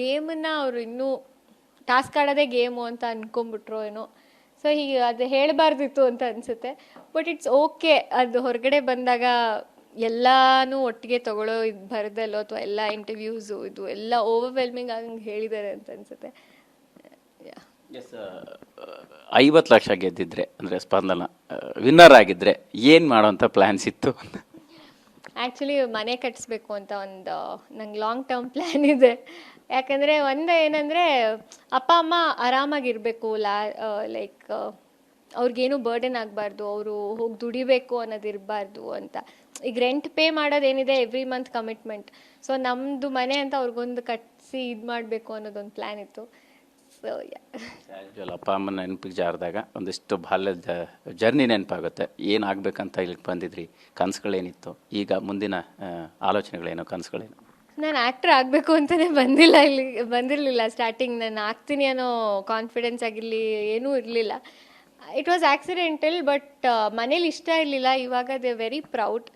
ಗೇಮನ್ನು ಅವರು ಇನ್ನೂ ಟಾಸ್ಕ್ ಆಡೋದೇ ಗೇಮು ಅಂತ ಅನ್ಕೊಂಬಿಟ್ರು ಏನೋ. ಸೊ ಹೀಗೆ ಅದು ಹೇಳಬಾರ್ದಿತ್ತು ಅಂತ ಅನಿಸುತ್ತೆ. ಬಟ್ ಇಟ್ಸ್ ಓಕೆ, ಅದು ಹೊರಗಡೆ ಬಂದಾಗ ಎಲ್ಲನೂ ಒಟ್ಟಿಗೆ ತಗೊಳ್ಳೋ ಇದು ಬರದಲ್ಲೋ ಅಥವಾ ಎಲ್ಲ ಇಂಟರ್ವ್ಯೂಸು ಇದು ಎಲ್ಲ ಓವರ್ವೆಲ್ಮಿಂಗ್ ಆಗಂಗೆ ಹೇಳಿದ್ದಾರೆ ಅಂತ ಅನಿಸುತ್ತೆ. ಎಸ್, 50 ಲಕ್ಷ ಗೆದ್ದಿದ್ರೆ ಅಂದರೆ ಸ್ಪಂದನ ವಿನ್ನರ್ ಆಗಿದ್ರೆ ಏನು ಮಾಡೋಂಥ ಪ್ಲ್ಯಾನ್ಸ್ ಇತ್ತು? ಆ್ಯಕ್ಚುಲಿ ಮನೆ ಕಟ್ಟಿಸ್ಬೇಕು ಅಂತ ಒಂದು ನಂಗೆ ಲಾಂಗ್ ಟರ್ಮ್ ಪ್ಲ್ಯಾನ್ ಇದೆ. ಯಾಕಂದರೆ ಒಂದು ಏನಂದರೆ ಅಪ್ಪ ಅಮ್ಮ ಆರಾಮಾಗಿರಬೇಕು, ಲೈಕ್ ಅವ್ರಿಗೇನು ಬರ್ಡನ್ ಆಗಬಾರ್ದು, ಅವರು ಹೋಗಿ ದುಡಿಬೇಕು ಅನ್ನೋದಿರಬಾರ್ದು ಅಂತ. ಈಗ ರೆಂಟ್ ಪೇ ಮಾಡೋದೇನಿದೆ ಎವ್ರಿ ಮಂತ್ ಕಮಿಟ್ಮೆಂಟ್. ಸೊ ನಮ್ಮದು ಮನೆ ಅಂತ ಅವ್ರಿಗೊಂದು ಕಟ್ಟಿಸಿ ಇದು ಮಾಡಬೇಕು ಅನ್ನೋದೊಂದು ಪ್ಲ್ಯಾನ್ ಇತ್ತು. ಸೊ ಅಪ್ಪ ಅಮ್ಮನ ನೆನಪಿಗೆ ಜಾರಿದಾಗ ಒಂದಿಷ್ಟು ಬಾಲ್ಯದ ಜರ್ನಿ ನೆನಪಾಗುತ್ತೆ. ಏನಾಗಬೇಕಂತ ಇಲ್ಲಿಗೆ ಬಂದಿದ್ರಿ, ಕನಸುಗಳೇನಿತ್ತು, ಈಗ ಮುಂದಿನ ಆಲೋಚನೆಗಳೇನು, ಕನಸುಗಳೇನು? ನಾನು ಆ್ಯಕ್ಟ್ರ್ ಆಗಬೇಕು ಅಂತಲೇ ಬಂದಿರಲಿಲ್ಲ ಸ್ಟಾರ್ಟಿಂಗ್. ನಾನು ಆಗ್ತೀನಿ ಅನ್ನೋ ಕಾನ್ಫಿಡೆನ್ಸ್ ಆಗಿರಲಿ ಏನೂ ಇರಲಿಲ್ಲ. It was accidental. ಬಟ್ ಮನೇಲಿ ಇಷ್ಟ ಇರಲಿಲ್ಲ. ಇವಾಗ ದೇ ವೆರಿ ಪ್ರೌಡ್.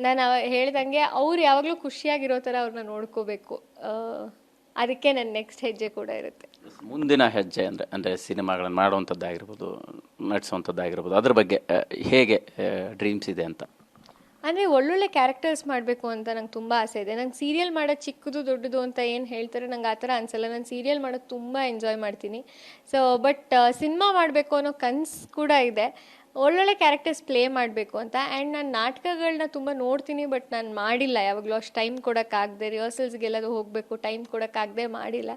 ನಾನು ಹೇಳ್ದಂಗೆ ಅವ್ರು ಯಾವಾಗಲೂ ಖುಷಿಯಾಗಿರೋ ಥರ ಅವ್ರನ್ನ ನೋಡ್ಕೋಬೇಕು. ಅದಕ್ಕೆ ನನ್ನ ನೆಕ್ಸ್ಟ್ ಹೆಜ್ಜೆ ಕೂಡ ಇರುತ್ತೆ. ಮುಂದಿನ ಹೆಜ್ಜೆ ಅಂದರೆ ಸಿನಿಮಾಗಳನ್ನು ಮಾಡುವಂಥದ್ದಾಗಿರ್ಬೋದು, ನಟಿಸುವಂಥದ್ದಾಗಿರ್ಬೋದು, ಅದ್ರ ಬಗ್ಗೆ ಹೇಗೆ ಡ್ರೀಮ್ಸ್ ಇದೆ ಅಂತ? ಅಂದರೆ ಒಳ್ಳೊಳ್ಳೆ ಕ್ಯಾರೆಕ್ಟರ್ಸ್ ಮಾಡಬೇಕು ಅಂತ ನಂಗೆ ತುಂಬ ಆಸೆ ಇದೆ. ನಂಗೆ ಸೀರಿಯಲ್ ಮಾಡೋದು ಚಿಕ್ಕದು ದೊಡ್ಡದು ಅಂತ ಏನು ಹೇಳ್ತಾರೆ ನಂಗೆ ಆ ಥರ ಅನಿಸಲ್ಲ. ನಾನು ಸೀರಿಯಲ್ ಮಾಡೋದು ತುಂಬ ಎಂಜಾಯ್ ಮಾಡ್ತೀನಿ. ಸೊ ಬಟ್ ಸಿನಿಮಾ ಮಾಡಬೇಕು ಅನ್ನೋ ಕನಸು ಕೂಡ ಇದೆ. ಒಳ್ಳೊಳ್ಳೆ ಕ್ಯಾರೆಕ್ಟರ್ಸ್ ಪ್ಲೇ ಮಾಡಬೇಕು ಅಂತ. ಆ್ಯಂಡ್ ನಾನು ನಾಟಕಗಳನ್ನ ತುಂಬ ನೋಡ್ತೀನಿ, ಬಟ್ ನಾನು ಮಾಡಿಲ್ಲ ಯಾವಾಗಲೂ. ಅಷ್ಟು ಟೈಮ್ ಕೊಡೋಕ್ಕಾಗದೆ, ರಿಹರ್ಸಲ್ಸ್ಗೆಲ್ಲದು ಹೋಗಬೇಕು, ಟೈಮ್ ಕೊಡೋಕ್ಕಾಗದೆ ಮಾಡಿಲ್ಲ.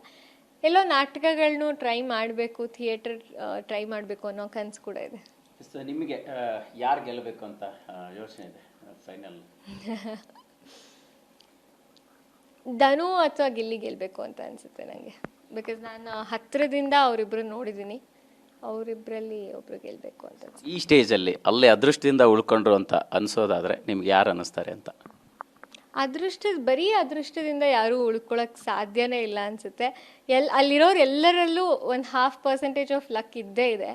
ಎಲ್ಲೋ ನಾಟಕಗಳನ್ನೂ ಟ್ರೈ ಮಾಡಬೇಕು, ಥಿಯೇಟರ್ ಟ್ರೈ ಮಾಡಬೇಕು ಅನ್ನೋ ಕನಸು ಕೂಡ ಇದೆ. ನಿಮಗೆ ಯಾರು ಗೆಲ್ಲಬೇಕು ಅಂತ ಯೋಚನೆ ಇದೆ ಫೈನಲ್? ಧನು ಅಥವಾ ಗಿಲ್ಲಿ ಗೆಲ್ಲಬೇಕು ಅಂತ ಅನಿಸುತ್ತೆ ನನಗೆ. ಬಿಕಾಸ್ ನಾನು ಹತ್ತಿರದಿಂದ ಅವರಿಬ್ಬರು ನೋಡಿದ್ದೀನಿ. ಅವರಿಬ್ಬರಲ್ಲಿ ಒಬ್ರು ಗೆಲ್ಲಬೇಕು ಅಂತ. ಈ ಸ್ಟೇಜಲ್ಲಿ ಅಲ್ಲೇ ಅದೃಷ್ಟದಿಂದ ಉಳ್ಕೊಂಡ್ರು ಅಂತ ಅನಿಸೋದಾದರೆ ನಿಮ್ಗೆ ಯಾರು ಅನ್ನಿಸ್ತಾರೆ ಅಂತ? ಬರೀ ಅದೃಷ್ಟದಿಂದ ಯಾರೂ ಉಳ್ಕೊಳ್ಳೋಕೆ ಸಾಧ್ಯನೇ ಇಲ್ಲ ಅನಿಸುತ್ತೆ. ಅಲ್ಲಿರೋರು ಎಲ್ಲರಲ್ಲೂ ಒಂದು 0.5% ಆಫ್ ಲಕ್ ಇದ್ದೇ ಇದೆ.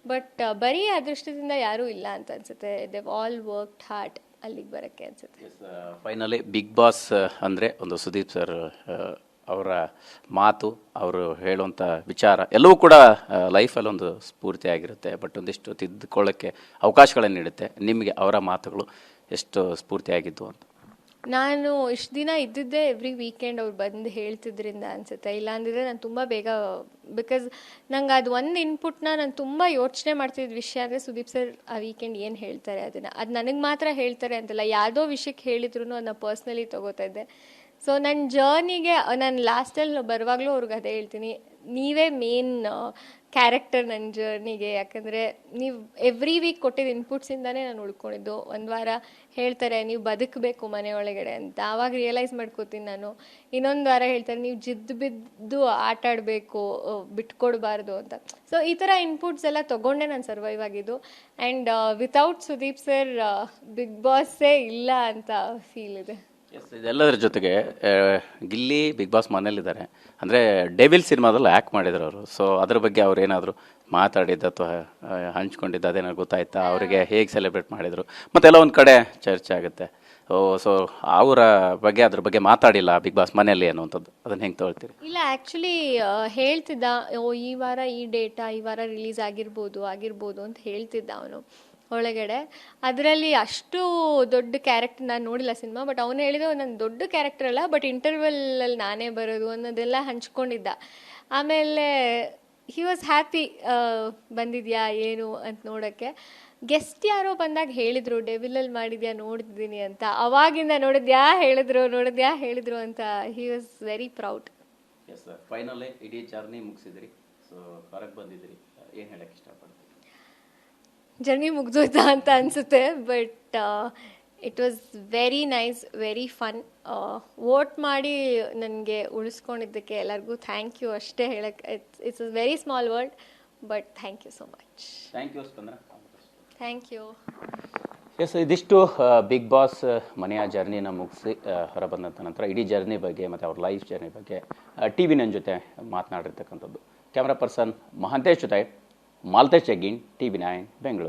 ಬಟ್ ಬರೀ ಅದೃಷ್ಟದಿಂದ ಯಾರೂ ಇಲ್ಲ ಅಂತ ಅನಿಸುತ್ತೆ. ದೇವ್ ಆಲ್ ವರ್ಕ್ಡ್ ಹಾರ್ಡ್ ಅಲ್ಲಿಗೆ ಬರೋಕ್ಕೆ ಅನಿಸುತ್ತೆ. ಫೈನಲಿ ಬಿಗ್ ಬಾಸ್ ಅಂದರೆ ಒಂದು ಸುದೀಪ್ ಸರ್ ಅವರ ಮಾತು, ಅವರು ಹೇಳುವಂಥ ವಿಚಾರ ಎಲ್ಲವೂ ಕೂಡ ಲೈಫಲ್ಲಿ ಒಂದು ಸ್ಫೂರ್ತಿಯಾಗಿರುತ್ತೆ. ಬಟ್ ಒಂದಿಷ್ಟು ತಿದ್ದುಕೊಳ್ಳೋಕ್ಕೆ ಅವಕಾಶಗಳನ್ನು ನೀಡುತ್ತೆ. ನಿಮಗೆ ಅವರ ಮಾತುಗಳು ಎಷ್ಟು ಸ್ಫೂರ್ತಿಯಾಗಿದ್ದು ಅಂತ? ನಾನು ಇಷ್ಟು ದಿನ ಇದ್ದಿದ್ದೇ ಎವ್ರಿ ವೀಕೆಂಡ್ ಅವ್ರು ಬಂದು ಹೇಳ್ತಿದ್ರಿಂದ ಅನಿಸುತ್ತೆ. ಇಲ್ಲಾಂದಿದ್ರೆ ನಾನು ತುಂಬ ಬೇಗ, ಬಿಕಾಸ್ ನಂಗೆ ಅದು ಒಂದು ಇನ್ಪುಟ್ನ ನಾನು ತುಂಬ ಯೋಚನೆ ಮಾಡ್ತಿದ್ದ ವಿಷಯ ಅಂದರೆ ಸುದೀಪ್ ಸರ್ ಆ ವೀಕೆಂಡ್ ಏನು ಹೇಳ್ತಾರೆ ಅದನ್ನು. ಅದು ನನಗೆ ಮಾತ್ರ ಹೇಳ್ತಾರೆ ಅಂತಲ್ಲ, ಯಾವುದೋ ವಿಷಯಕ್ಕೆ ಹೇಳಿದ್ರು ಅದನ್ನ ಪರ್ಸ್ನಲಿ ತೊಗೋತಾ ಇದ್ದೆ. ಸೊ ನನ್ನ ಜರ್ನಿಗೆ ನಾನು ಲಾಸ್ಟಲ್ಲಿ ಬರುವಾಗಲೂ ಅವ್ರಿಗೆ ಅದೇ ಹೇಳ್ತೀನಿ, ನೀವೇ ಮೇನ್ ಕ್ಯಾರೆಕ್ಟರ್ ನನ್ನ ಜರ್ನಿಗೆ. ಯಾಕಂದರೆ ನೀವು ಎವ್ರಿ ವೀಕ್ ಕೊಟ್ಟಿದ್ದ ಇನ್ಪುಟ್ಸಿಂದನೇ ನಾನು ಉಳ್ಕೊಂಡಿದ್ದು. ಒಂದು ವಾರ ಹೇಳ್ತಾರೆ ನೀವು ಬದುಕಬೇಕು ಮನೆಯೊಳಗಡೆ ಅಂತ, ಆವಾಗ ರಿಯಲೈಸ್ ಮಾಡ್ಕೋತೀನಿ ನಾನು. ಇನ್ನೊಂದು ವಾರ ಹೇಳ್ತಾರೆ ನೀವು ಜಿದ್ದು ಬಿದ್ದು ಆಟ ಆಡಬೇಕು, ಬಿಟ್ಕೊಡ್ಬಾರ್ದು ಅಂತ. ಸೊ ಈ ಥರ ಇನ್ಪುಟ್ಸ್ ಎಲ್ಲ ತೊಗೊಂಡೆ ನಾನು ಸರ್ವೈವ್ ಆಗಿದ್ದು. And without Sudeep sir big ಬಾಸ್ಸೇ ಇಲ್ಲ ಅಂತ ಫೀಲ್ ಇದೆ. ಎಸ್, ಇದೆಲ್ಲದರ ಜೊತೆಗೆ ಗಿಲ್ಲಿ ಬಿಗ್ ಬಾಸ್ ಮನೇಲಿದ್ದಾರೆ ಅಂದರೆ ಡೆವಿಲ್ ಸಿನಿಮಾದಲ್ಲಿ ಆ್ಯಕ್ಟ್ ಮಾಡಿದ್ರು ಅವರು. ಸೊ ಅದ್ರ ಬಗ್ಗೆ ಅವ್ರು ಏನಾದರೂ ಮಾತಾಡಿದ್ದು ಅಥವಾ ಹಂಚ್ಕೊಂಡಿದ್ದು ಅದೇನಾದ್ರು ಗೊತ್ತಾಯ್ತಾ? ಅವರಿಗೆ ಹೇಗೆ ಸೆಲೆಬ್ರೇಟ್ ಮಾಡಿದರು? ಮತ್ತೆಲ್ಲ ಒಂದು ಕಡೆ ಚರ್ಚೆ ಆಗುತ್ತೆ ಸೊ ಅವರ ಬಗ್ಗೆ ಅದ್ರ ಬಗ್ಗೆ ಮಾತಾಡಿಲ್ಲ ಬಿಗ್ ಬಾಸ್ ಮನೆಯಲ್ಲಿ ಅನ್ನುವಂಥದ್ದು, ಅದನ್ನ ಹೆಂಗೆ ತಗೊಳ್ತೀರಿ? ಇಲ್ಲ ಆ್ಯಕ್ಚುಲಿ ಹೇಳ್ತಿದ್ದ, ಓ ಈ ವಾರ ಈ ಡೇಟಾ, ಈ ವಾರ ರಿಲೀಸ್ ಆಗಿರ್ಬೋದು ಅಂತ ಹೇಳ್ತಿದ್ದ ಅವನು ಒಳಗಡೆ. ಅದರಲ್ಲಿ ಅಷ್ಟು ದೊಡ್ಡ ಕ್ಯಾರೆಕ್ಟರ್ ನಾನು ನೋಡಿಲ್ಲ ಸಿನಿಮಾ, ಬಟ್ ಅವನು ಹೇಳಿದ ನನ್ನ ದೊಡ್ಡ ಕ್ಯಾರೆಕ್ಟರ್ ಅಲ್ಲ, ಬಟ್ ಇಂಟರ್ವೆಲ್ಲಲ್ಲಿ ನಾನೇ ಬರೋದು ಅನ್ನೋದೆಲ್ಲ ಹಂಚ್ಕೊಂಡಿದ್ದ. ಆಮೇಲೆ ಹಿ ವಾಸ್ ಹ್ಯಾಪಿ ಬಂದಿದ್ಯಾ ಏನು ಅಂತ ನೋಡೋಕ್ಕೆ. ಗೆಸ್ಟ್ ಯಾರೋ ಬಂದಾಗ ಹೇಳಿದರು ಡೆವಿಲಲ್ಲಿ ಮಾಡಿದ್ಯಾ ನೋಡಿದ್ದೀನಿ ಅಂತ. ಅವಾಗಿಂದ ನೋಡಿದ್ಯಾ ಹೇಳಿದ್ರು ಅಂತ he was very proud. Yes sir, finally ಇಡೀ ಜರ್ನಿ ಮುಗಿಸಿದ್ರಿ, ಸೊ ಹೊರಗೆ ಬಂದಿದ್ರಿ, ಏನು ಹೇಳಕ್ಕೆ ಇಷ್ಟಪಡ್ತೀವಿ? ಜರ್ನಿ ಮುಗ್ದೋಯ್ತಾ ಅಂತ ಅನಿಸುತ್ತೆ, but it was very nice, very fun. Vote ಮಾಡಿ ನನಗೆ ಉಳಿಸ್ಕೊಂಡಿದ್ದಕ್ಕೆ ಎಲ್ಲರಿಗೂ ಥ್ಯಾಂಕ್ ಯು ಅಷ್ಟೇ ಹೇಳಕ್ಕೆ. It's a very small word, but thank you so much. Thank you Spandana. Thank you. Yes, ಇದಿಷ್ಟು ಬಿಗ್ ಬಾಸ್ ಮನೆಯ ಜರ್ನಿನ ಮುಗಿಸಿ ಹೊರಬಂದಂಥ ನಂತರ ಇಡೀ ಜರ್ನಿ ಬಗ್ಗೆ ಮತ್ತು ಅವ್ರ ಲೈಫ್ ಜರ್ನಿ ಬಗ್ಗೆ TV ನನ್ನ ಜೊತೆ ಮಾತನಾಡಿರ್ತಕ್ಕಂಥದ್ದು. ಕ್ಯಾಮ್ರಾ ಪರ್ಸನ್ ಮಹಾಂತೇಶ್ ಜೊತೆ ಮಾಲ್ತೇಶ್ ಜಗ್ಗೀನ್, TV9 ಬೆಂಗಳೂರು.